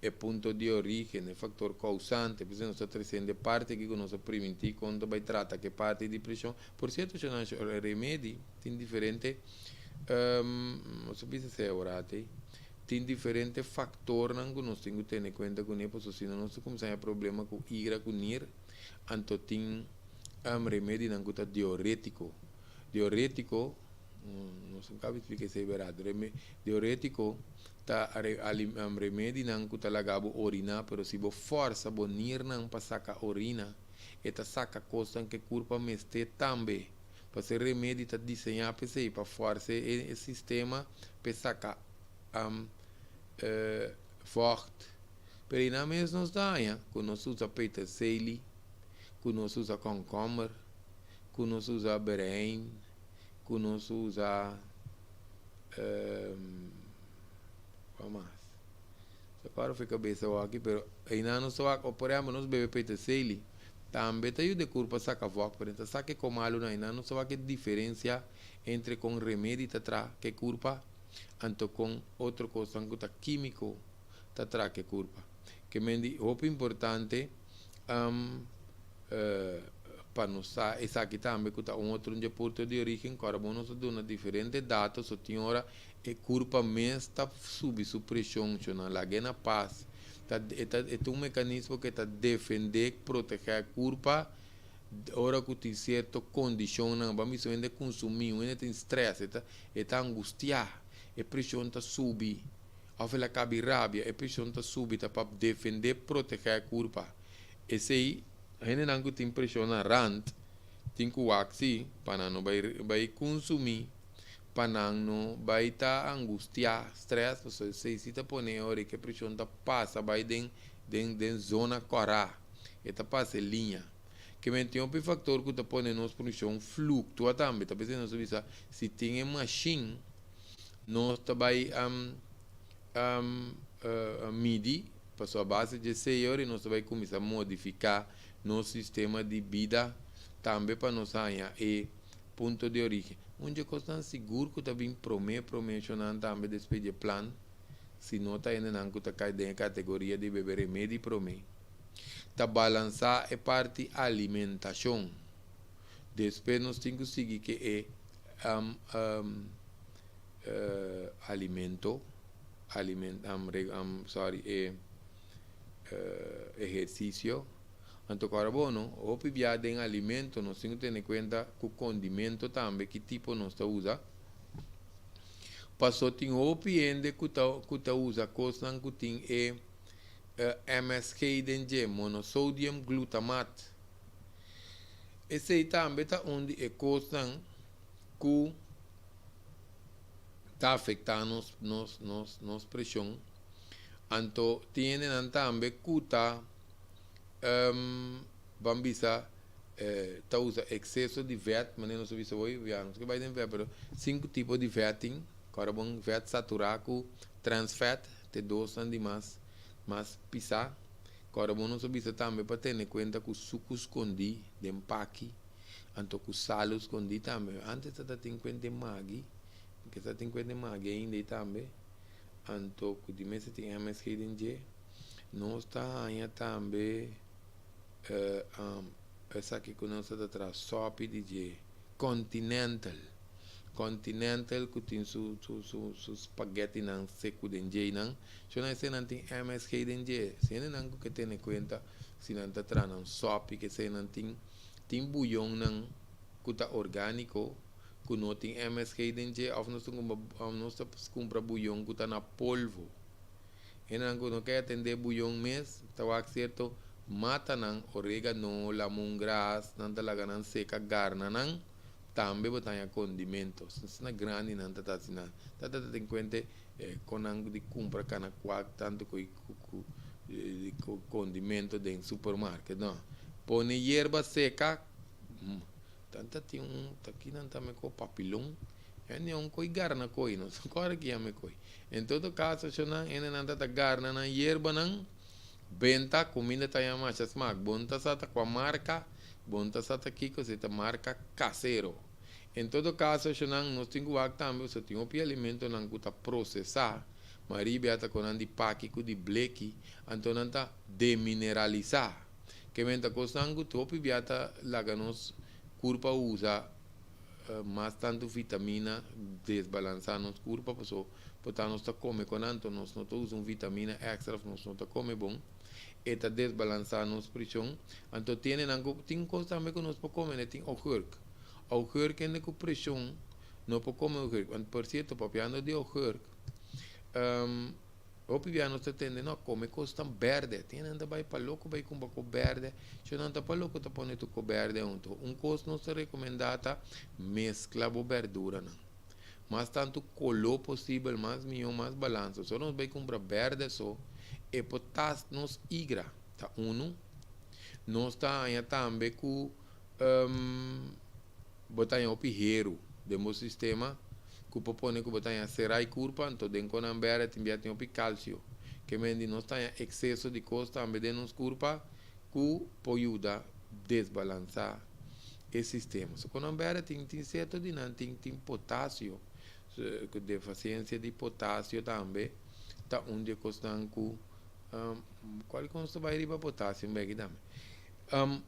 Speaker 1: é ponto de origem, é fator causante, pese não está trazendo parte que nós preventi quando vai tratar que parte de pressão. Por certo, se não é remédio, tem diferente não sei se é orate, tem diferentes fatores que nós temos que ter em conta com ele, porque senão nós começamos a problema com ira, com ir, então tem remédio não é diurético. Diurético, não sei como explicar se é verdade, diurético tá remédio não é lagabo urina, pero se você força bonir não para sacar urina, eta saca coisa que corpo meste também. Para ser remédio está desenhado para forçar o sistema para sacar forte. Pero na mesma nós dá, quando nós usa peterselie, quando nós usa concombre, quando nós usa berém, quando nós usa vamos. Agora fica cabeça aqui, pero ainda não só por exemplo nós bebe peterselie. Também tem o de corpo saca voz, por exemplo, saque como aluno ainda não sabe que diferença entre com remédio tá que culpa, anto com outra coisa que tá químico tá que culpa. Que mendi o importante para nós essa aqui também que tá outro de porto de origem carbono só dá diferente dados só tem hora e culpa mesmo está subir sua pressão na lagena paz. É um mecanismo que está defender, proteger a culpa, hora que tem certa condição, não vamos de consumir, ainda tem estresse, está angustiar, a pressão está subir, ao final cabe rabia, a pressão está subir, para defender, proteger a culpa. Esse aí, ainda não tem pressão na rand, tem que assim, para não vai consumir, para não vai estar angustiar, stress, você necessita pôr hora que a pressão passa, vai dentro zona corá, eta passa linha. Que tem um fator que está põe nos pressão fluctua também, talvez não sabe se tem uma machine, nós também medir para sua base de 6 horas, nós vai começar a modificar nosso sistema de vida também para nós ganhar e ponto de origem. Onde eu estou seguro que está bem promocionando também despedir plano, se não está ainda não está caindo em categoria de beber remédio promê. Está balançar a parte alimentação. Depois nós temos que seguir que é exercício. Anto carbono, o pibiada em alimento, nós temos que ter em conta que o condimento também, que tipo nós está usa. Passou tem o piende que está usa coisa que tem MSG dentro, monossodium glutamate. Esse aí também está onde é coisa que está afetando nos pressão. Anto tem também que está bambisa usa excesso de VAT, mas não sei se vai não sei que vai ter pero 5 tipos de VAT, carbono VAT saturado, trans fat, te dois de mais pisar, carbono não sei também para ter em conta que o suco escondi de empaque, anto que o sal escondi também, antes está tem conta magi, que está tem conta magi ainda também, anto que de mês tem MSG dentro, não está ainda também essa aqui que nós está atrás, SOP DJ Continental. Continental que tem su spaghetti nang seco denje nang so na se nan ting MSG denje se nan que tem em conta se nan ta tranan sopi que se nan ting bouillon nang kuta orgânico que não tem MSG denje of nós compra bouillon kuta na polvo e nan que não quer atender bouillon mes tá certo mata nang orégano lemongrass nan ta laga nan seca garna nang também botar condimentos na grande não tá assim tá tem conta quando de compra cana quack tanto com condimento de supermercado não põe hierba seca tanta tem aqui não tá me com papilão é nem coi garna coi não só agora que me coi em todo caso se não não tá garna na hierba não benta comida tá ya mais smack bonta sa tá com a marca bonta sa tá aqui com essa marca caseiro. Em todo caso, nós temos que também, se tem um alimento que está processado, mas está com um paque de bleque, então não está demineralizar. Que menta coisa que tu está lá que nos corpo usa mais tanto vitamina desbalançar nos corpo, porque nós está come com anto nós não usamos vitamina extra, nós não está come bom, e está desbalançar nos pressão, então tem coisa também que nós podemos comer, tem ogurk. Augurk en de pressão não pode comer augurk. Por certo, papiano de augurk, o papiano está tendendo a comer coisas verde. Tem anda vai para louco vai com baco verde. Se não está para louco está pondo tu verde coisa não se recomendada mescla a verdura não. Mas tanto color possível, mais melhor, mais balanço. Só nós vai comprar verde só e potas nos igra. Tá nós está aí também com botar em opirreiro de meu sistema que propõe que botar em serai curva então den com ambera também tem opi cálcio que mendi nós tem excesso de coisa também de nos curva que pode ajudar desbalançar esse sistema so com ambera tem certo de não tem potássio deficiência de potássio também tá onde costan que qual consta vai riba potássio bem também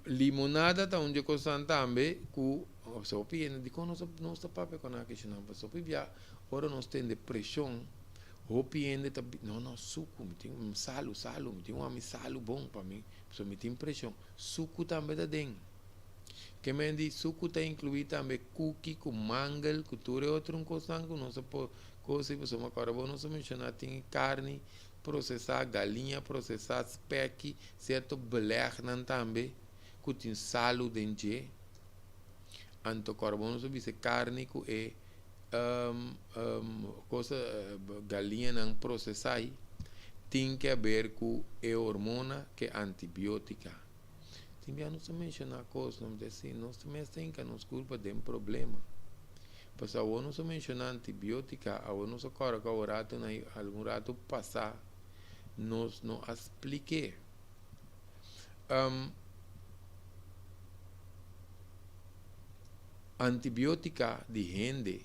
Speaker 1: limonada tá onde costan também que so pieno di kono non sta pape con anche se non so via ora non stende pressão o piende ta no suco mi tem salu mi tem um salu bom para mim so mi tem pressão suco também da den que mendi suco tá incluído também cookie com mangal com tudo outro coisa que não se pode coisa que uma cara bom não se menciona tem carne processar galinha processar speck certo beleg nan também que tem salu dentro anto carbono subisse carne e cosa galinha não processai tem que ver com a hormona que é antibiótica. Também não se menciona coisa não assim nós também tem que nos culpa de um problema. Pois a não se menciona antibiótica a não se coloca o rato na algum rato passar nós não expliquei. Antibiótica de gente,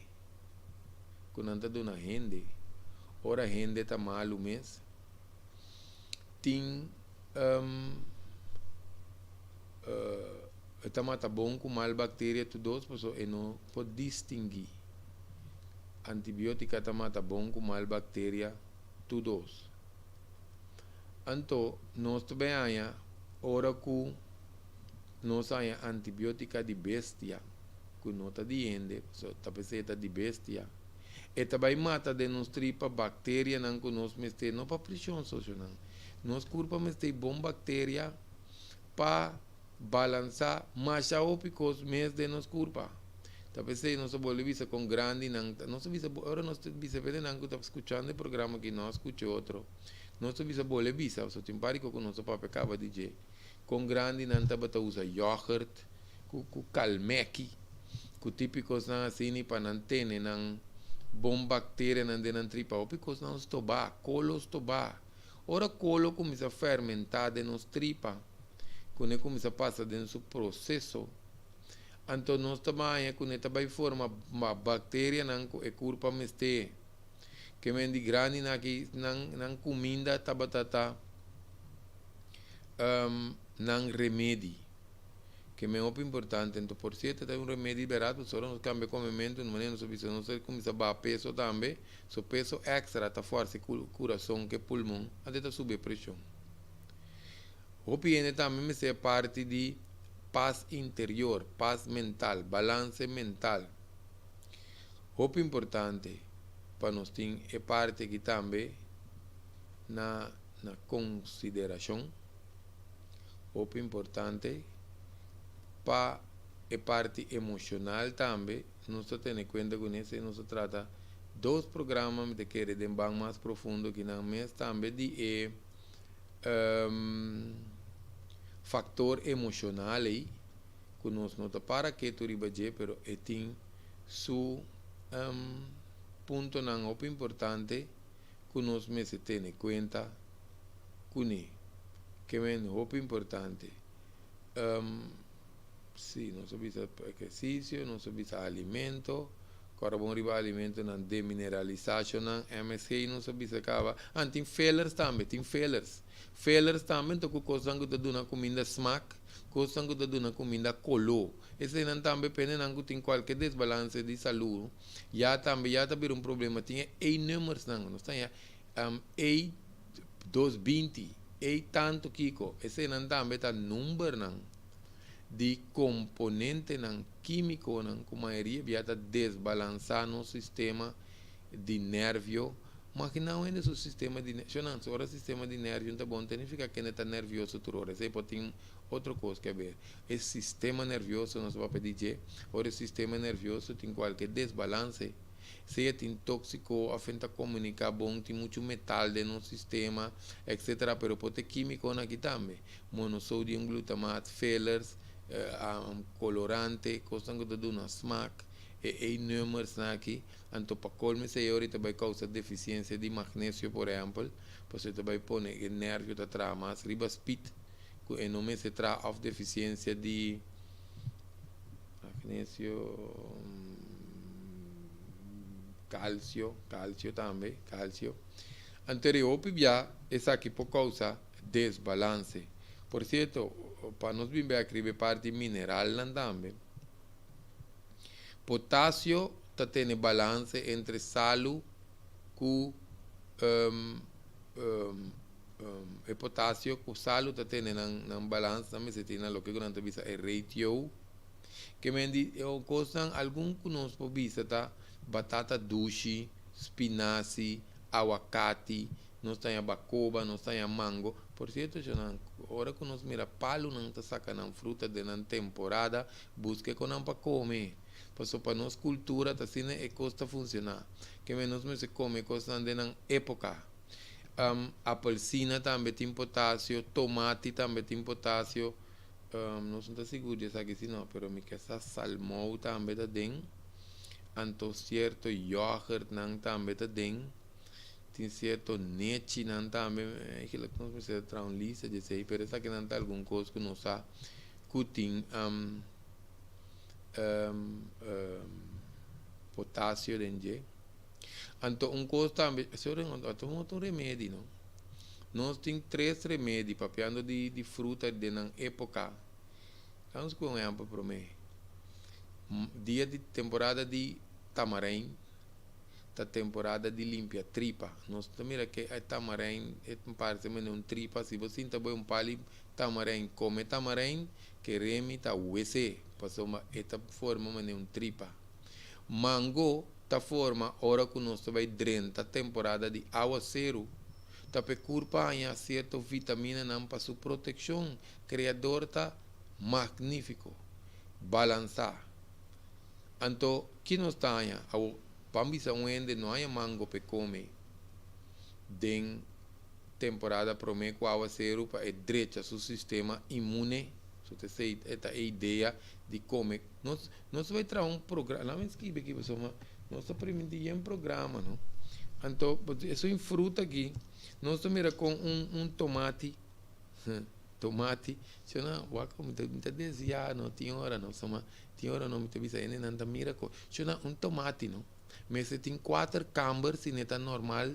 Speaker 1: quando anda dando gente, ora gente está mal o mês, tem está mata bom com mal bactéria todos, pessoal, e não pode distinguir. Antibiótica está mata bom com mal bactéria todos. Então, nós também há ora que nós há antibiótica de bestia. Que não está de ende, talvez está de bestia. E também mata de nos tripa bactéria não que nós mete não para pressão social. Nós curpa mete bom bactéria para balançar mais a opicos mês de nos curpa. Talvez nós boleh visa com grande não nós visa agora nós visa ver não que está escutando o programa que nós escute outro. Nós visa boleh visa, só tem parico com nosso papai acaba de dizer. Com grande não tá bota usa yogurt, com calmequi que típicos na assim para não ter não bom bactéria não de tripa o picos não estobar colos estobar ora colo começa a fermentar de nos tripa quando começa a passar dentro do processo então nós também quando também forma uma bactéria não é culpa meste que mendi grande na que não comida tabatata não remédio que é muito importante. Então, por cierto, tem um remédio barato, só não cambia comimento, não sei como se vai peso também, so peso extra, tá forte coração que pulmão, até tá subir pressão. O PN também me ser parte de paz interior, paz mental, balance mental. O importante para nós ter é parte que também na consideração. O importante para a parte emocional também, nós temos em conta com isso, nós trata dois programas de que de bem mais profundo que na mês também de fator emocional aí, que nós não para que tu ribaje, pero tem su ponto não o importante que nós me se tem em conta com que é o importante. Sim, não se bisa exercício, não se bisa alimento, carbono riba alimento na demineralização, na MSG não se bisa acaba. Tem failures também, tem failures. Failures também, tu coisa que tu dá na comida smack, coisa que tu dá na comida color. Esse não também pende não tem qualquer desbalance de saúde. Já também já tá um problema, tinha números não tem A 220, A tanto kiko. Esse não também tá número não. De componente não químico não com maioria viata desbalançar no sistema de nervio, mas que não é nesse sistema de nervio, não, se o sistema de nervio não tá bom, significa que não está nervioso tudo, esse pode ter outra coisa que ver, esse sistema nervioso não se vai pedir, o sistema nervioso tem qualquer desbalance, se tem tóxico, afeta comunicar bom, tem muito metal no sistema, etc, pero pode ter químico aqui também, monossódio, glutamato, failures, colorante, coisa que dá uma smack, e números aqui, então para colme se ahorita vai causar deficiência de magnésio, por exemplo, você vai pôr o nervio da trama, riba speed, que não me se traz of deficiência de magnésio, cálcio também, cálcio. Anterior, já, essa aqui por causa desbalance. Por certo, para nós bem escrever parte mineral também. Potássio está tendo balance entre salo com e potássio com salo está tendo um balance também se tem o que nós visa é ratio que me diz eu gostam algum que nós visa tá batata doce, espinaci, aguacate, nós tem a bacoba, nós tem a mango. Por certo, hora que nós mira palo não está sacando fruta de na temporada, busque com não para comer. Passou para nós cultura, está sendo é costa funcionar. Que menos se come costa de na época. Apelsina também tem potássio, tomate também tem potássio. Não estou seguro de saber se não, pero me que essa salmão também está dentro. Anto certo iogurt não também está dentro. Tem certo leite não também, que lá não se trata um lista de sei, pero essa que não está algum coisa que não sabe, que tem potássio dentro. Então coisa também, se eu não outro remédio, não. Nós temos 3 remédios para piando de fruta de na época. Vamos com um exemplo para mim. Dia de temporada de tamarind, da temporada de limpia tripa. Nós também que é tamarind, é parece um tripa. Se você está bem pali tamarind, come tamarind, que remi tá UC, passou uma esta forma um tripa. Mango tá forma hora que nós vai drenta temporada de aguaceiro. Tá pecurpa a certa vitamina não para sua proteção. Criador tá magnífico, balançar. Então, que nós está aí? Pambisa onde não há mango para comer. Den temporada promete com aguaceiro para direita seu sistema imune. Você sei esta é a ideia de comer. Nós vai trazer um programa. Não me esquece que você nós permitimos um programa, não? Então, isso em fruta aqui. Nós mira com um tomate. Tomate, se não, muita desviar, não tinha hora, não, tinha hora não me teve aí, não tá mira com, se não, um tomate, não, mas se tem 4 câmaras, se não está normal,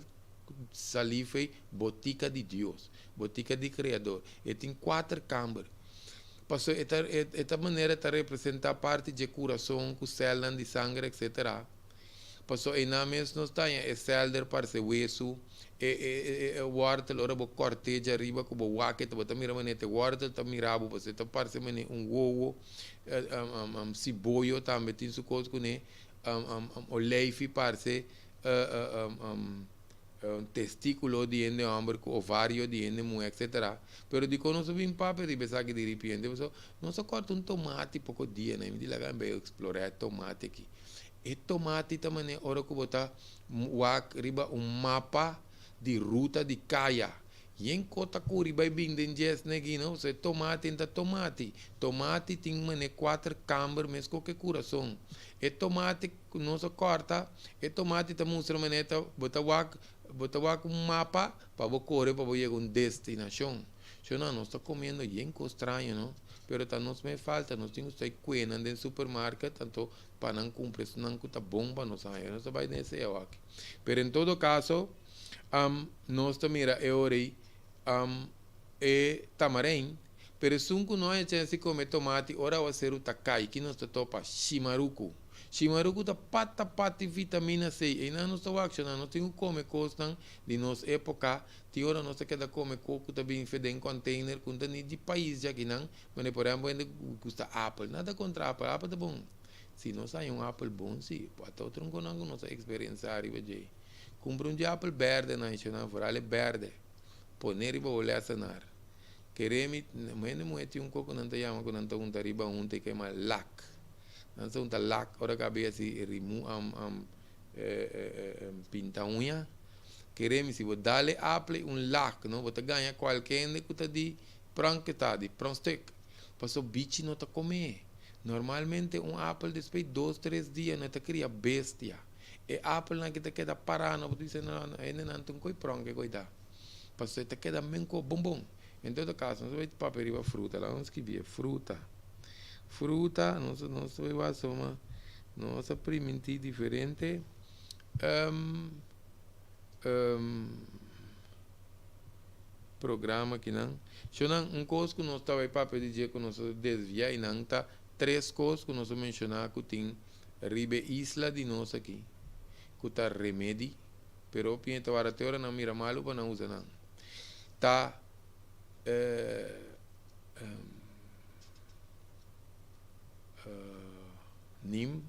Speaker 1: saliva, botica de Deus, botica de Criador, e tem 4 câmaras, Passou esta maneira está representa parte de coração, com célula de sangue, etc. Passou aí na mesma nós tem é célula para ser hueso, wartel ora bo corteja arriba com o wacket, bota mira manete wartel tá mirabo, você tá parece mane ovo, cibollo também tem su coisa com né, oleife parece testículo de ende homem, ovário de ende mulher, etc. Pero de quando nós vim para de pensar que de repente, nós só corta tomate pouco dia, né? Me diz lá que explorar tomate aqui. E tomate também é hora que botar riba mapa de ruta de caia. E em cota curi vai bem denjes negui não, se tomate ainda tomate. Tomate tem mané 4 câmara, mas qualquer coração. E tomate não se corta, e tomate também mostra mané botar mapa para correr para ir a uma destinação. Eu não está comendo bem estranho, não? Pero tá nos me falta, nós temos que cuidar no supermercado, tanto para não cumprir, não que tá bom para nós, não vai nesse aqui. Pero em todo caso, nós também orei tamarém, pero sunco não é chance de comer tomate, ora vai ser o takai, que nós topa shimaruku. Shimaruku tá pata vitamina C, e não nós estamos action, nós temos que comer coisas de nossa época, de hora nós queda comer coco também feito em container, com de país já que não, mas por exemplo, ainda custa apple, nada contra apple, apple tá bom. Se nós sai apple bom, sim, pode outro não conheço nossa experiência arriba de. Compra de apple verde, não é vale verde. Poner e olhar sanar. Queremos, mas tem coco não te chama quando não tá riba te que é mais lac. Não sei lac, ora cabeça se pinta unha. Queremos se você dá-lhe apple lac, não você ganha qualquer que tá de pranquetade, pranstick. Passou bicho não tá comer. Normalmente apple depois de 2-3 dias não tá cria bestia. E apple não que tá queda parado, você diz não tem coi pranque coida. Passou te queda bem com bombom. Em todo caso, nós vamos para perigo fruta, lá vamos escrever fruta. Fruta, nós vamos fazer nossa primitiva diferente. Programa que não. Se não coisa que nós estava para pedir que nós desviar e não tá 3 coisas que nós mencionar que tem ribe isla de nós aqui, que tá remédio, pero pinta para teora não mira malo para não usar não. Tá nim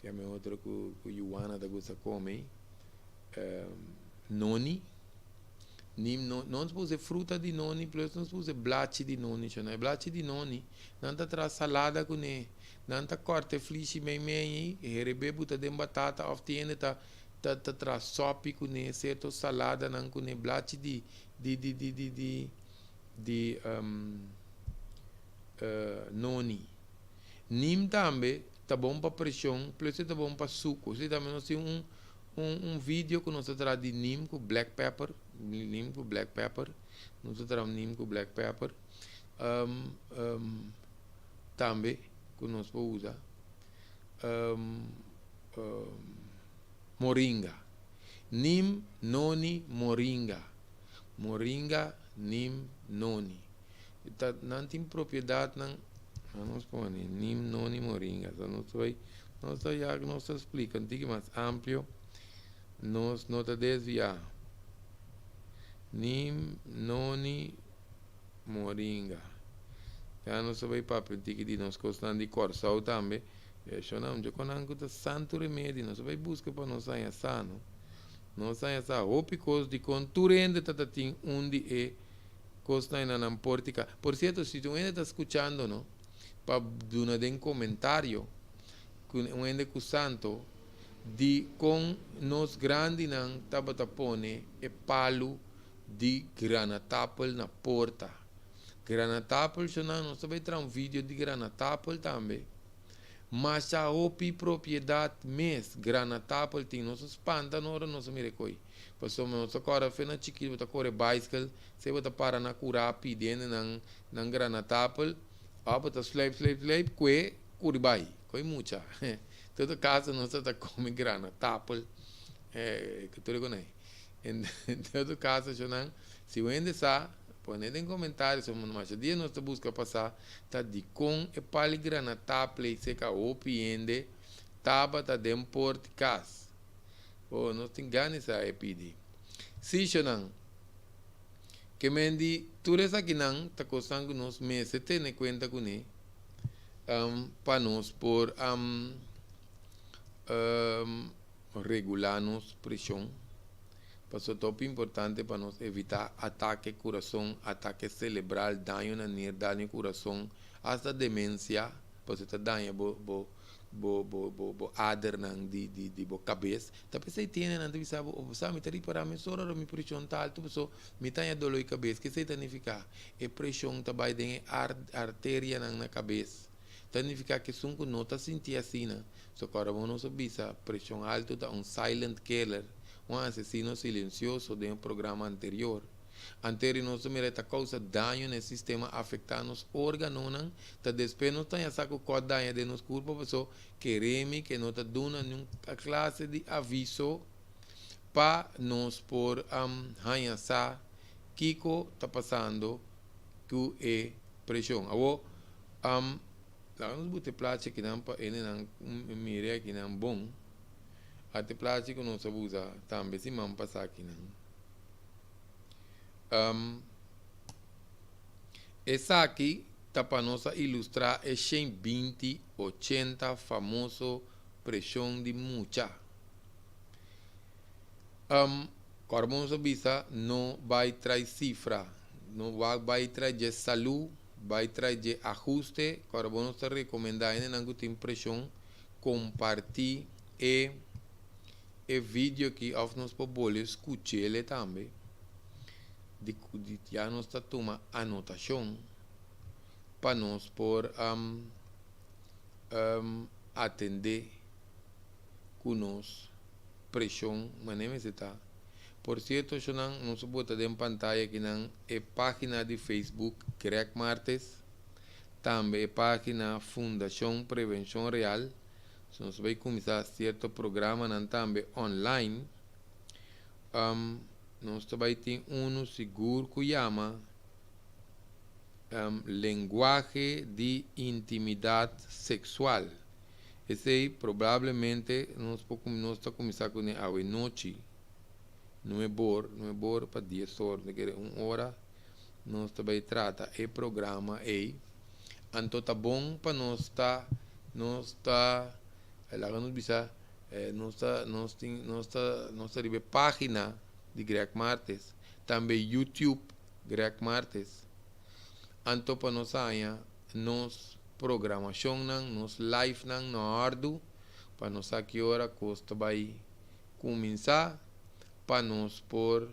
Speaker 1: que é outro que Yuana da gosta come noni nim não se pode fruta de noni plus não se pode blachi de noni né blachi de noni não tá traz salada com né não tá corte flishi meio e rebe buta de batata of tiene tá traz sopa com né certo salada não com né blachi de noni nim também tá bom para pressão plus tá bom para suco se também nós temos vídeo que nós traz de nim com black pepper nós traz nim com black pepper também que nós podemos usar moringa nim noni moringa nim noni não tem propriedade não põe nim noni moringa nós explica um pouco mais amplo nós não te desviar nim noni moringa já não vai para pedir que nós gostamos de corsal também eu não já conheço o santo remédio nós vai buscar para nós sair sano nós sair sano ou porque de conturende tem onde costa na portica por certo se tu ainda está escutando não para dar um comentário com o santo de com nos grande não tava tapone e palo de granatapel na porta granatapel se não vai trazer vídeo de granatapel também mas a propriedade mes granatapel tem nossos panta não nós mire coi passou nós agora foi na chiquito tá corre bicycle se você para na cura pedindo na granatapel bota slap que curibai coi mucha todo caso nós tá come granatapel que tu reconhece En todo caso, Jonan, se você está, poned em comentários, mas o dia nós busca passar, tá de com e paligrana taple se ka opiende, taba tá de podcast. Oh, nós tem ganas a pedir. Se Jonan, que mendi, tu essa aqui não, tá custando nos meses, tem conta com ele, para nós por regular nos pressão. Passo top importante para nós evitar ataque coração, ataque cerebral, dano na ner, dano no coração, hasta demência, passo tá dano bo ader nang di bo cabeça. Tapi saya tiene nanti bisa me tari para me sora mi pressão tá alto, passo me tanya dolor cabeça, que sei tanificar. E pressão também tem artéria na cabeça. Tanificar que sunco nota sentir assim, né? So cara não bisa pressão alto tá silent killer. Um assassino silencioso de um programa anterior. Anterior, nós merece causa dano no sistema, afetando os órgãos, tá después não tem essa coisa dano de nos corpo, pessoa queremos que não tá dando nenhuma classe de aviso para nós por hanhasa kiko tá passando que é pressão. Abo lá nos bote plástico que não para ele não mire que não bom. Até plástico não se usa também se man passar aqui não. Essa aqui está para nós ilustrar o 2080 famoso pressão de mucha. Carbono visa não vai trazer cifra, não vai trazer saúde, vai trazer ajuste. Carbono está recomendado em algum pressão compartilhar e vídeo que nós podemos escutar ele também. Já nós está tomando anotação para nós por atender com nós pressão, mas está. Por certo, nós botamos em pantalla aqui na página de Facebook Greg Martes, também a página Fundação Prevenção Real. Nós vamos começar certo programa também online. Nós também temos seguro que chama linguagem de intimidade sexual. Esse aí, provavelmente, nós estamos começar com ele à noite. Não é bom para 10 horas, uma hora. Nós também trata o programa aí. Então, tá bom para nós estar nós bisa nós arriba página de Greg Martes, também YouTube Greg Martes. Anto para nós ainda nos programação nos live no ardo para nós aqui hora costa vai começar para nós por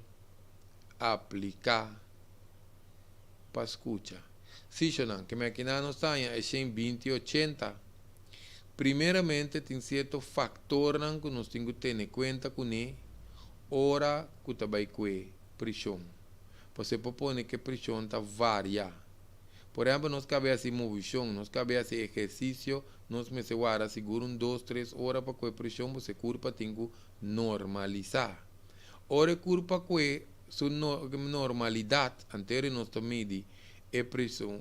Speaker 1: aplicar para escuta. Se que me aqui não está é 2080. Primeiramente, tem certo fator que nós temos que ter em conta com ele, hora que está vai com pressão. Você propõe que a pressão está varia. Por exemplo, nós cabe assim movição, nós cabe assim exercício, nós me segura seguro 2, 3 horas para com a pressão, você curva tem que normalizar. Hora curva com sua normalidade, anterior nós também é pressão.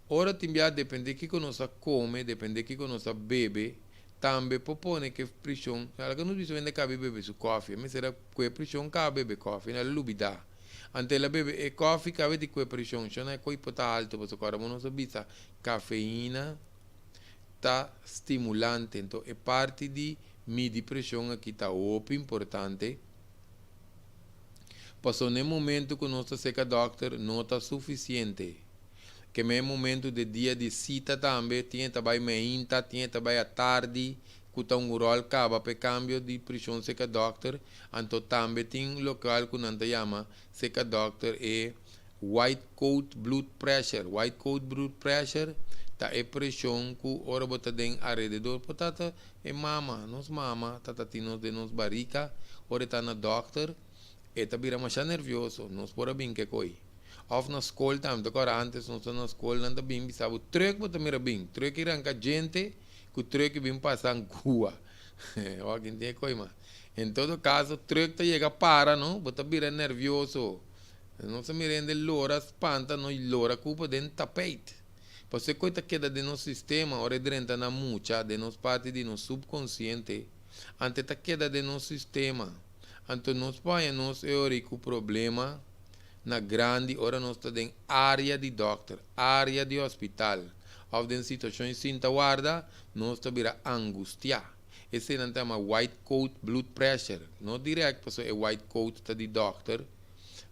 Speaker 1: Ora também depende que nós come, depende que nós bebe, também propõe que pressão, ela não precisa de beber su coffee, mas será que pressão cabe beber coffee, ela lubida. Ante la bebe e coffee cabe di que pressão, já não é coi pota alto, porque agora não sabe cafeína tá estimulante, então é parte de medir pressão aqui tá opo importante. Passou no momento que nós seca doctor não está suficiente. Que é momento de dia de cita também, tinha também meinta, tinha também à tarde, que está rol acaba para cambio de pressão seca doctor, então também tem local que não chama seca doctor é white coat blood pressure. White coat blood pressure tá é pressão que ora bota den alrededor, portanto é mama, nos mama, tá tino de nos barriga, ora tá na doctor, e tá vira mais nervioso, nos pora bem que coi. Of na escola também, agora antes nós na escola não bem bisabo, trek bota mira bem, trek irá com gente, que trek bem passar rua, Alguém tem coisa. Em todo caso, truque chega para, não? Bota vira nervioso. Não se mirende lora, espanta, não lora, culpa dentro do tapete. Você coisa queda de nosso sistema, ora dentro na mucha, de nos parte de nosso subconsciente, ante ta queda de nosso sistema. Então, nós pai, nós eurico problema na grande, ora nós está em área de doctor, área de hospital. Ao den situações sinta guarda, nós está vira angustia. Esse não chama white coat blood pressure. Não direto, porque é white coat está de doctor.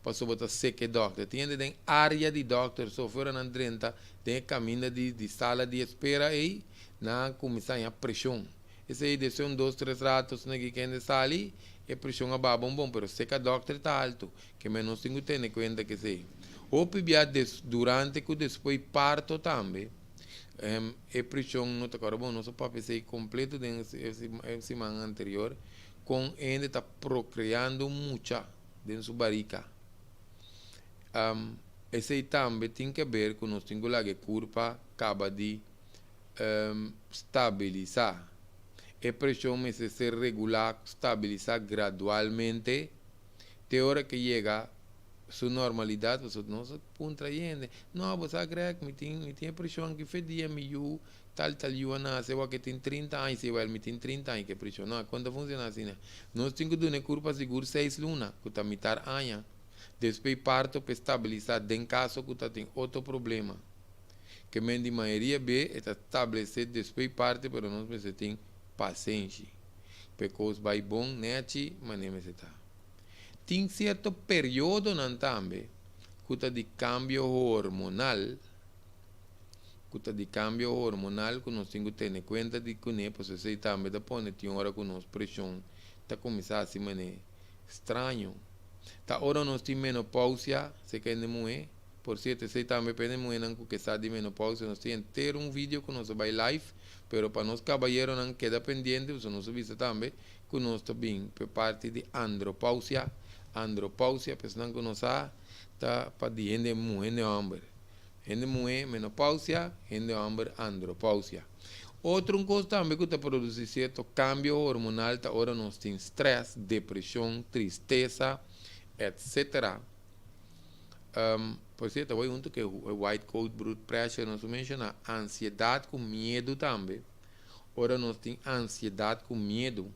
Speaker 1: Passou botar seque doctor. Tinha tem área de doctor, só fora na drenta, tem caminho de sala de espera aí, na começar a pressão. Esse aí desceu 2, 3 ratos na que ainda sali, e pressão a bom, pero seca doctor está alto, que menos tenho ter conta que sei. O pibia durante que depois parto também. E pressão não está bom, nosso papo sei completo de semana anterior, com ainda está procriando mucha dentro sua barriga. Esse também tem que ver com nós temos lá que curva acaba de estabilizar. A pressão se ser regular, estabilizar gradualmente, de hora que chega sua normalidade, você não se põe traindo. Não, você agrega que me tem pressão que fedia, tal, nasce, que tem 30 anos, se vai, me tem 30 anos, que pressão. Não, quando funciona assim, né? Nós temos que dar uma curva segura 6 lunas, que está mitar anos. Depois parto para estabilizar, em caso que tem outro problema. Que a maioria B está estabelecido, depois parte, mas nós precisamos paciência. Porque vai bom, nete, mas nem está. Tem certo período não também, que está de cambio hormonal, que nós temos que ter em conta de que né, porque você também põe, tem hora que nós pressão, está começando a se manejar estranho. Tá hora nós temos menopausia, se quer de mulher, por certo, se também pede mulher não que está de menopausia, nós temos ter vídeo que nós vai live, pero para nós caballeros não queda pendente, você não visa também, que nós está bem, por parte de andropausia, pessoal que nós está para de gente mulher de homem, gente mulher menopausia, gente homem andropausia. Outro coisa também que está produzindo certo cambio hormonal, tá hora nós temos estresse, depressão, tristeza, etc. Por certo, vai junto que o white coat blood pressure nós menciona ansiedade com medo também. Ora nós tem ansiedade com medo,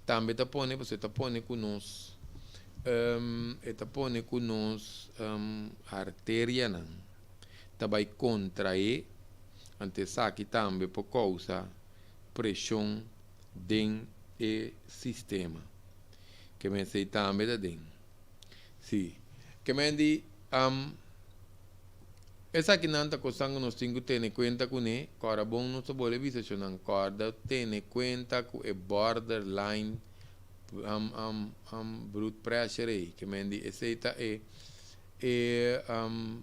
Speaker 1: também tá põe, você tá põe com nós, artéria não, tá vai contrair, antes aqui também por causa pressão dentro do sistema, que me sei também da dentro. Sim, que me di, essa aqui não está costando nós temos que ter em conta com ele, agora bom não se pode ver se não acorda, ter em conta com o borderline blood pressure aí, que me di, esse é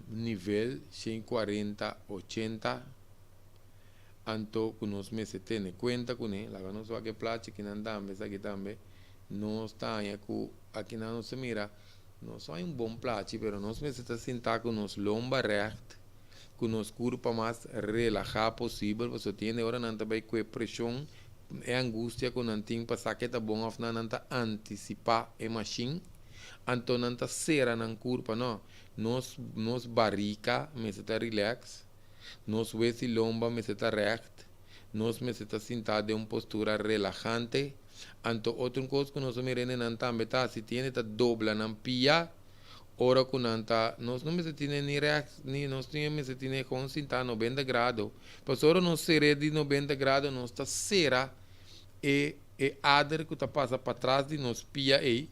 Speaker 1: nível 140-80, então que nós me se ter em conta com ele, lá nós vai que plate que não dá, mas aqui também, nós está aqui não se mira. Não só bom plate, mas nós precisamos sentar com nos lomba recta, com nos corpo mais relajado possível. Você tem hora não também com pressão, é angústia que não tem passar que tá bom, afinal não tá antecipar a machine, então não tá cera na corpo, não. Nos barriga, mas está relax, nos huesos e lomba, mas está recta, nós precisamos sentar de uma postura relajante. Anto outro coisa que nós miramos não também tá se tiene tá dobla na pia ora que não tá nós não se tiene ni nós temos se tiene com sentar 90 graus mas ora nós será de 90 graus nós tá cera e ader que tá passa para trás de nós pia aí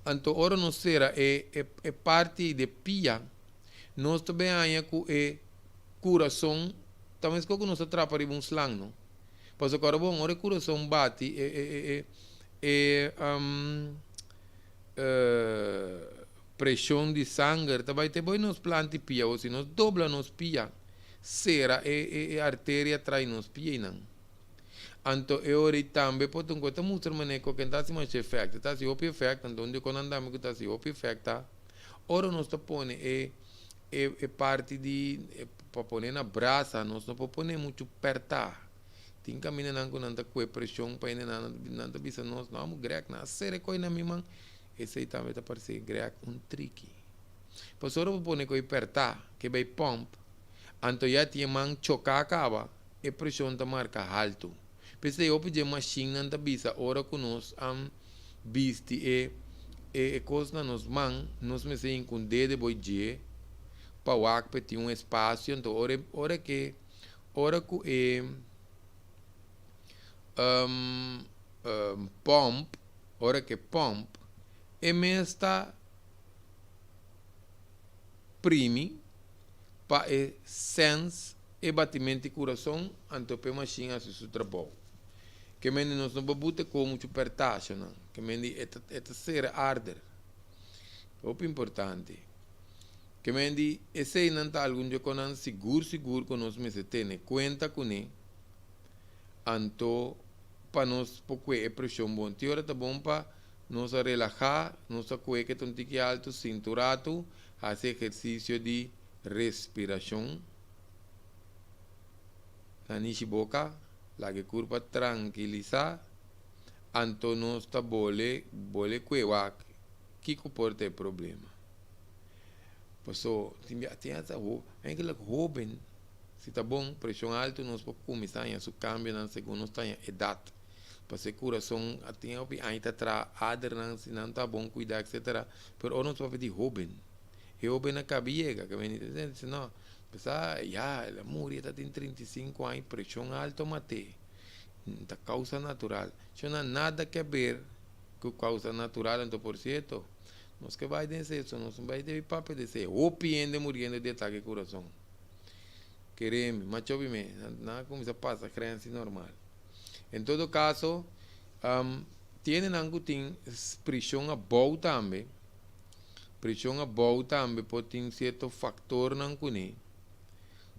Speaker 1: anto ora nós será é parte de pia nós também aí com coração também que nós atrapalha um slang não. Pois agora, bom, o coração bate pressão de sangue, vai ter boi nos plantas pia, ou se nós dobla nos pia, cera artéria trai nos pia, não. Então, eu também pode um coisa mostrar maneco que está se mais efeito, está se op efeito, então onde quando andamos que está se op efeito, ora nós está põe parte de para pôr na braça, nós não pode pôr muito apertar. Tem caminho não com nanta com pressão para ir nanta bisa nós não grec na série coi na minha esse aí também tá parecendo grec tricky. Pois ora pone coi apertar que vai pump, anto já tinha man chocar acaba e pressão tá marca alto. Pensei eu pedi machine nanta bisa ora com nós bisti e coisa nos man nos me sei com dedo boi je para o acpe tem espaço então ora que pump ora que pump e me está primi para e sense e batimento de coração anto pe machine a su trabalho que mendi nós não babute como tu pertaxa não que mendi é ser arder muito importante que mendi esse não tá algum dia com seguro que nós me se tem conta com ele anto para nós pouco é pressão bom teora tá bom para nós relaxar nós coe que tontique alto cinturato fazer exercício de respiração na nishi boca la que curva tranquilizar anto nós tá bole cuevac que comporta problema passou tem essa aquela jovem se tá bom pressão alta nós pode começar a su cambio na segundo nós tá idade para ser coração tem ainda tra adrenalina se não tá bom cuidar etc pero nós pode pedir jovem na cabeça que vem dizendo não pensar já a mulher tem 35 anos pressão alta mate da causa natural isso não nada que ver com causa natural então por certo nós que vai dizer isso nós não vai ter papel de ser ou piende morrendo de ataque coração queremos mas obviamente nada como isso passa crença normal em todo caso tem algo tem pressão a boa também pode ter certo fator não conhe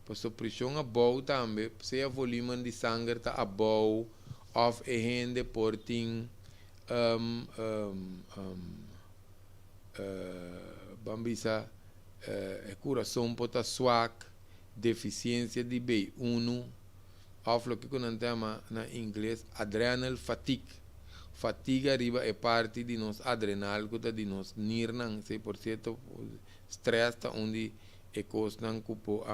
Speaker 1: pois a pressão a boa também se a volume de sangue está a boa of a gente por ter bambisa coração pode estar suaco deficiência de B1 of lo que nós chama na inglês adrenal fatiga arriba é parte de nós adrenal que de nós nirnan 6% stress tá onde é coisa não cupo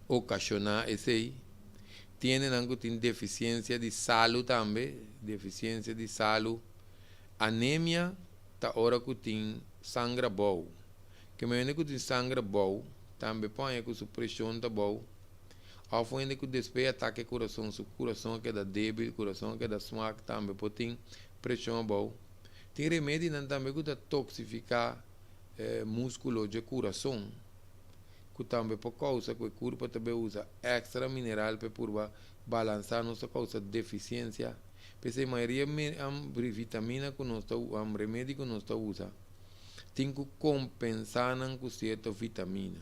Speaker 1: ocasionar esse aí tem deficiência de salo também deficiência de salo anemia tá hora que tem sangue bom que me que tem sangue bom também põe que sua pressão tá bom ao fim de que despeja ataque coração seu coração que é débil coração que é suaco também pode ter pressão bom tem remédio não também que tá toxificar músculo de coração que também por causa que o corpo também usa extra mineral para balançar nossa causa deficiência porque a maioria vitamina que nós remédio que nós usa tem que compensar com certa vitamina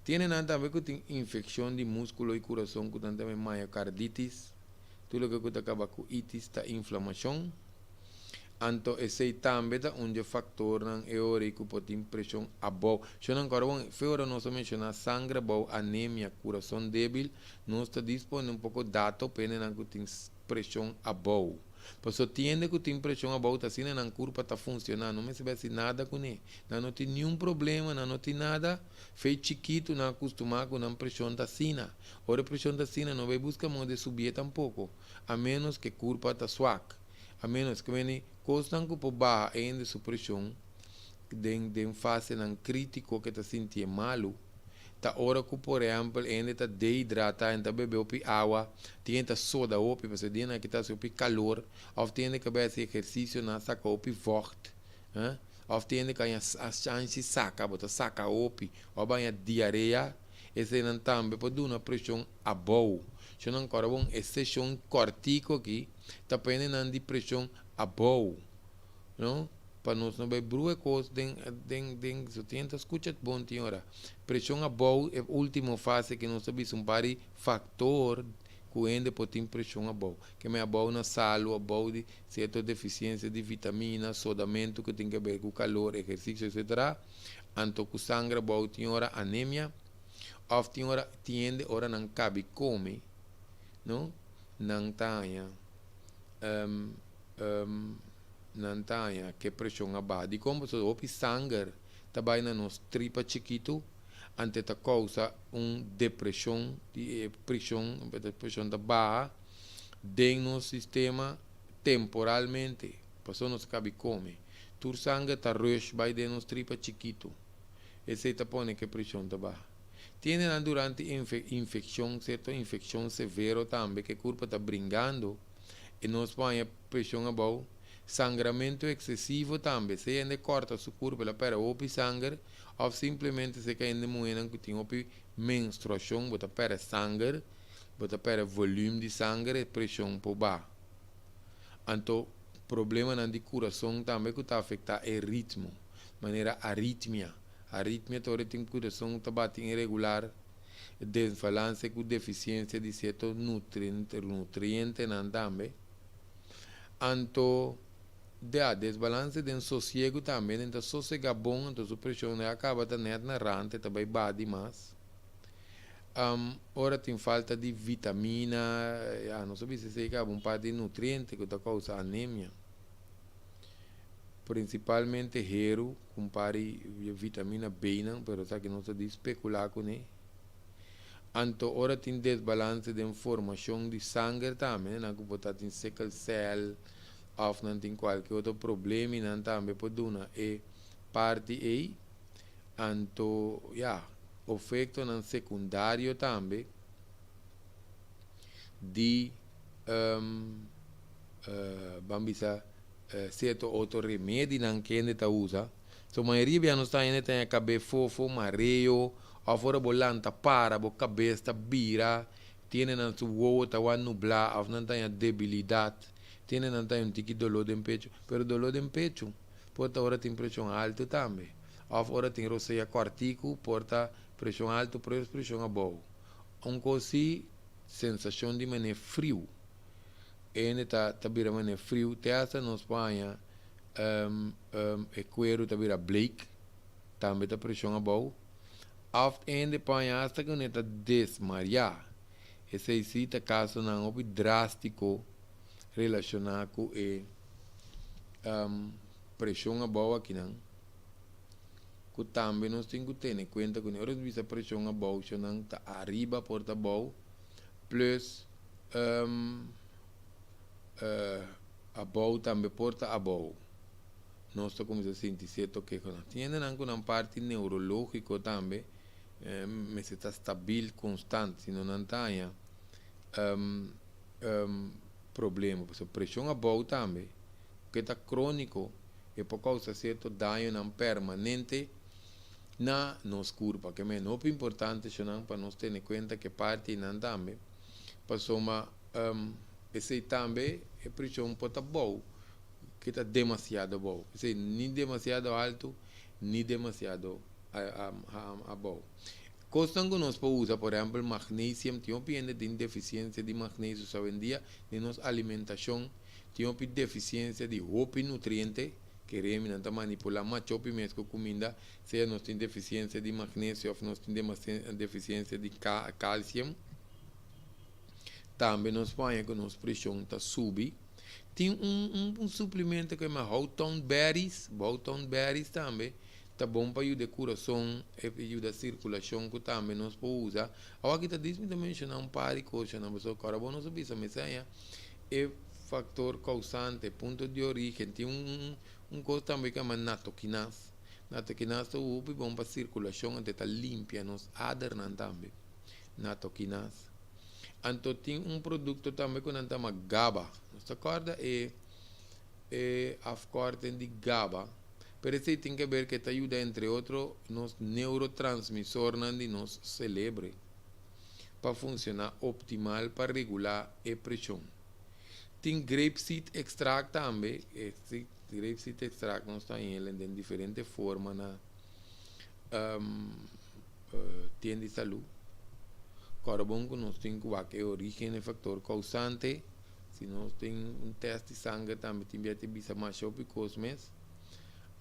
Speaker 1: tem também que tem infecção de músculo e coração que também miocarditis tudo que acaba com itis tá inflamação anto esse também tá onde fator não é hora que pode ter pressão a boa se não agora fora nós mencionar sangue boa anemia coração débil nós está disponível pouco data pena não que tem pressão a boa pois só tiende que tem pressão a boa tá assim na curva tá funcionando não me se vai nada com ele não tem nenhum problema não tem nada fez chiquito não acostumar com a pressão da sina ora pressão da sina não vai buscar modo de subir tampouco a menos que curva tá suaca a menos que vem coisa que por barra ainda sua pressão de fase não crítico que tá sentindo malo tá hora que por exemplo ainda está desidratado ainda bebe água tem soda opi para ser que está sob calor ou tem que fazer exercício na saca opi forte ou tem que a chance saca opi ou banha diarreia esse não também pode dar uma pressão a boa se não agora bom exceção cortico aqui tá pendendo de pressão a boa não para nós não vai brua coisa só tenta escutar bom senhora pressão a boa é a última fase que nós sabemos pari fator que ainda pode ter pressão a boa que é a boa na salo a boa de certa deficiência de vitamina sodamento que tem que ver com calor exercício etc anto que sangue boa senhora anemia Of tiende ora não cabe come, não? Não tanha, não tanha que pressão abade. Como se o sangue também na nos tripa chiquito, ante ta causa depressão, depressão da barra, dentro no sistema temporalmente, passou nos cabe come. Tu sangue ta rush vai dentro nos tripa chiquito. Esse ta pone que pressão da barra. Tiene durante infecção, certo? Infecção severa também, que o corpo está brincando e nós põe pressão abaixo. Sangramento excessivo também, se ainda corta o corpo, ela perde o sangue, ou simplesmente se ainda moeda que tem menstruação, bota perde sangue, bota perde volume de sangue e pressão por baixo. Então, problema na de coração também que está afetando o ritmo, maneira arritmia. Arritmia toda tem coração está batendo irregular, desbalance com deficiência de certo nutriente não também. Então, desbalance de sossego também, então sossega bom, então a pressão acaba de net na rante, também bate mais. Ora tem falta de vitamina, não sei se é um par de nutrientes que causa anemia. Principalmente hero, compare vitamina B, não, pero sabe que não se diz especular com ele. Então, ora tem desbalance de formação de sangue também, não que botar tem sickle cell, ou não tem qualquer outro problema, não também pode dar e parte aí. Então, o efeito não secundário também de vamos dizer certo outro remédio não que ainda está usa. So, a maioria de nós tem a cabeça fofo, mareo, ou fora bolanta para, a cabeça vira, tem na sua outra, a nublar, ou não tem a debilidade, tem não tem tique dolor de pecho, pero dolor de pecho, porta ora tem pressão alta também. Ou fora tem roceia cortico, porta pressão alta, pressão baixa. Coisa sensação de mané frio. Ele tá vira mané frio, teatro na Espanha, o cuero tá vira bleak, também tá pressão baixa. Oft ainda Espanha hasta que ele tá desmaiar. Esse aí tá caso não é drástico relacionado com pressão baixa aqui não. Que também nós temos que ter em conta que nós vemos a pressão baixa não tá arriba porta baixa, plus a baixa também porta abaixo. Nós estamos a sentir certo que tem uma parte neurológica também, mas está estável, constante, se não tem problema. A pressão abaixo também, que está crônico, é por causa de certo dano permanente na nossa curva, que é muito importante para nós ter em conta que parte não também, para somar esse também é pressão pode bom, que está demasiado bom, nem demasiado alto, nem demasiado bom. Coisas que nós podemos usar, por exemplo, magnésio, tem deficiência de magnésio hoje em dia, de nossa alimentação, tem deficiência de outros nutrientes, queremos não manipular mais mesmo com comida, se nós temos deficiência de magnésio ou nós temos deficiência de cálcio, também nós põe que nossa pressão está subir. Tem um suplemento que é Hawthorne Berries também, tá bom para ajudar o coração, ajudar a circulação, que também nós podemos usar. Agora que está dizendo também um par de coisas, não é cara bom, nós sabemos, mas é fator causante, ponto de origem, tem coisa também que é natoquinase. Natoquinase é bom para a circulação, até está limpa, nos adernam também. Natoquinase. Então tem produto também que nós chamamos GABA. Você acorda a corte de GABA. Pero isso tem que ver que te ajuda, entre outros, nos neurotransmissores de nosso cérebro para funcionar optimal para regular a pressão. Tem grapeseed extract também. Esse grapeseed extract nós está em ele de diferentes formas na tienda de saúde. Agora, bom que nós temos que a origem é fator causante. Se nós temos teste de sangue também, tem que ter mais shop e cosmes.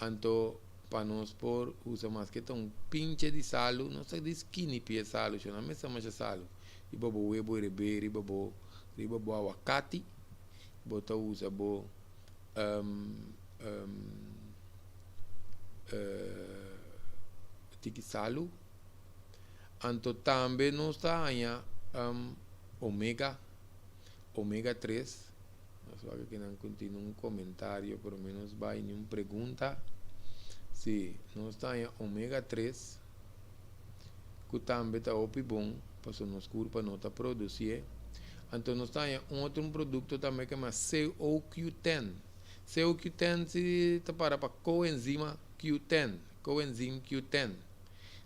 Speaker 1: Então, para nós por usa mais que um pinche de salo, não sei de skinny pie salo, eu não me chama de salo. E babo huevo reberi, babo aguacate, bota usa bo tiki salo. Anto também nós tá aí omega 3. Nós vamos que não continua um comentário, pelo menos vai nenhuma pergunta. Sim, nós tá aí omega 3, que também tá bom, para o nosso corpo não tá produzir. Então nós tá aí outro produto também que é mais CoQ10. CoQ10 se tá para coenzima Q10, coenzima Q10.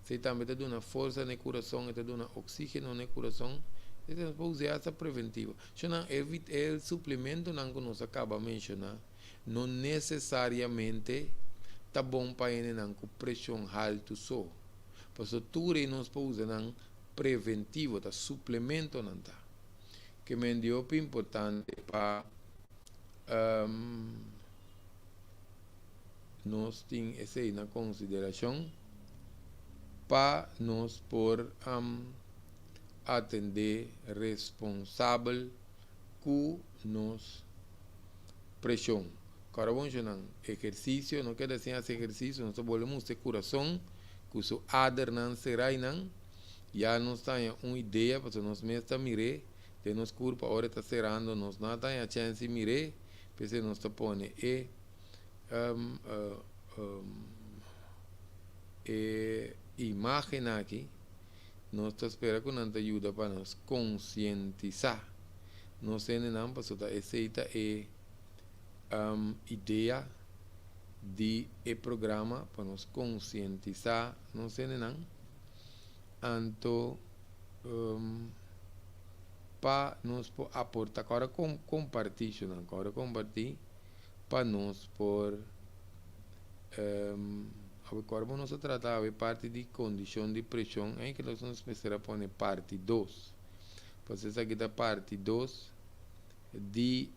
Speaker 1: Se também te dá uma força no coração, te dá um oxígeno no coração, então pode usar essa preventiva. O suplemento que nós acaba de mencionar, não necessariamente está bom para ele com pressão alta só. Porque tudo nós podemos usar preventivo, tá suplemento não tá. Que me dio importante para nós ter essa na consideração para nós por atender responsável com nos pressão. Agora vamos fazer exercício, não quer dizer esse exercício, nós voltamos ter coração, que o ader não será não, já nós temos uma ideia, porque nós mesmos miramos, de nosso corpo agora está cerrando, nós não temos a chance de mirar, porque nós está pondo imagem aqui, nós esperamos que não te ajuda para nos conscientizar. Nós temos para essa ideia de programa para nos conscientizar. Nós temos para nos aportar agora compartilhar para nós por agora vamos tratar a parte de condição de pressão em que nós vamos começar a pôr parte 2. Pois essa aqui da parte 2 de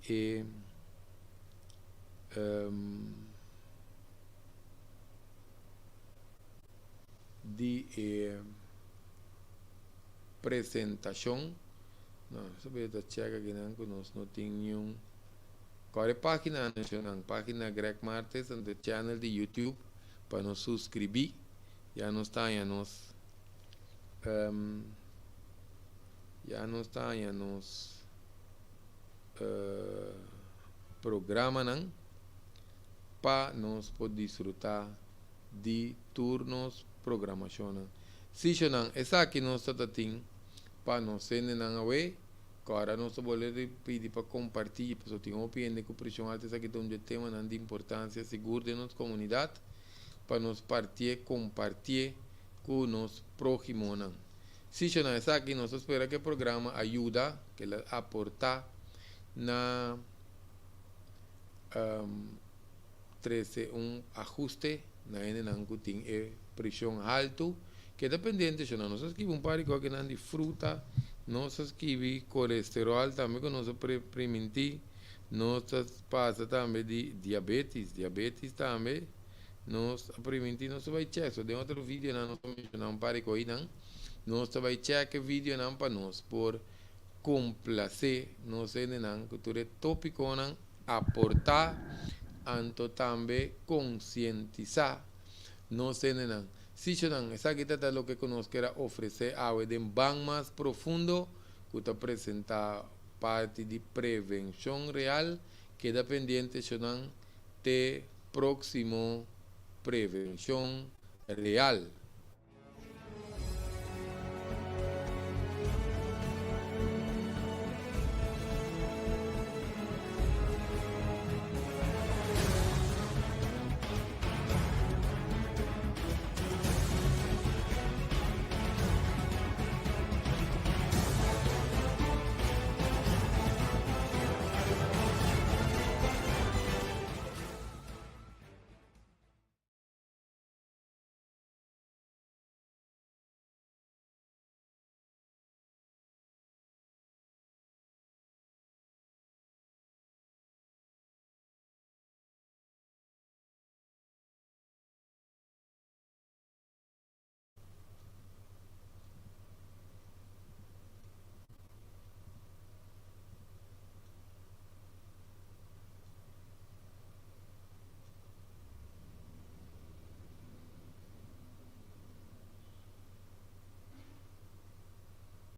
Speaker 1: apresentação. Não, sobre essa chega que nós não tínhamos. Agora página nacional, página Greg Martes, no channel de YouTube, para nos subscrever. Já não está aí nos programa não, para nós poder desfrutar de turnos programação. Se não, essa aqui nós está tendo para nós ser não away. Agora nós vamos pedir para compartilhar, porque eu tenho uma opinião de que a pressão alta aqui tem um tema de importância segura de nossa comunidade, para nós compartilhar com os próximos. Se não é aqui, nós esperamos que o programa ajude, que ele aporta na ajuste na que tem pressão alta, que é dependente, se nós escrevemos par que não de fruta, nós escrevemos colesterol também, que nós prevenir, nós passa também de diabetes também, nós prevenir, nós vai checar, so de outro vídeo nós mencionamos par que nós vai checar vídeo não para nós por complacer, nós não que tu tópico não aportar, anto também conscientizar, nós não. Si não, essa aqui é o que nós queremos oferecer algo de bem mais profundo, que está apresentar parte de prevenção real, que é dependente de próximo prevenção real.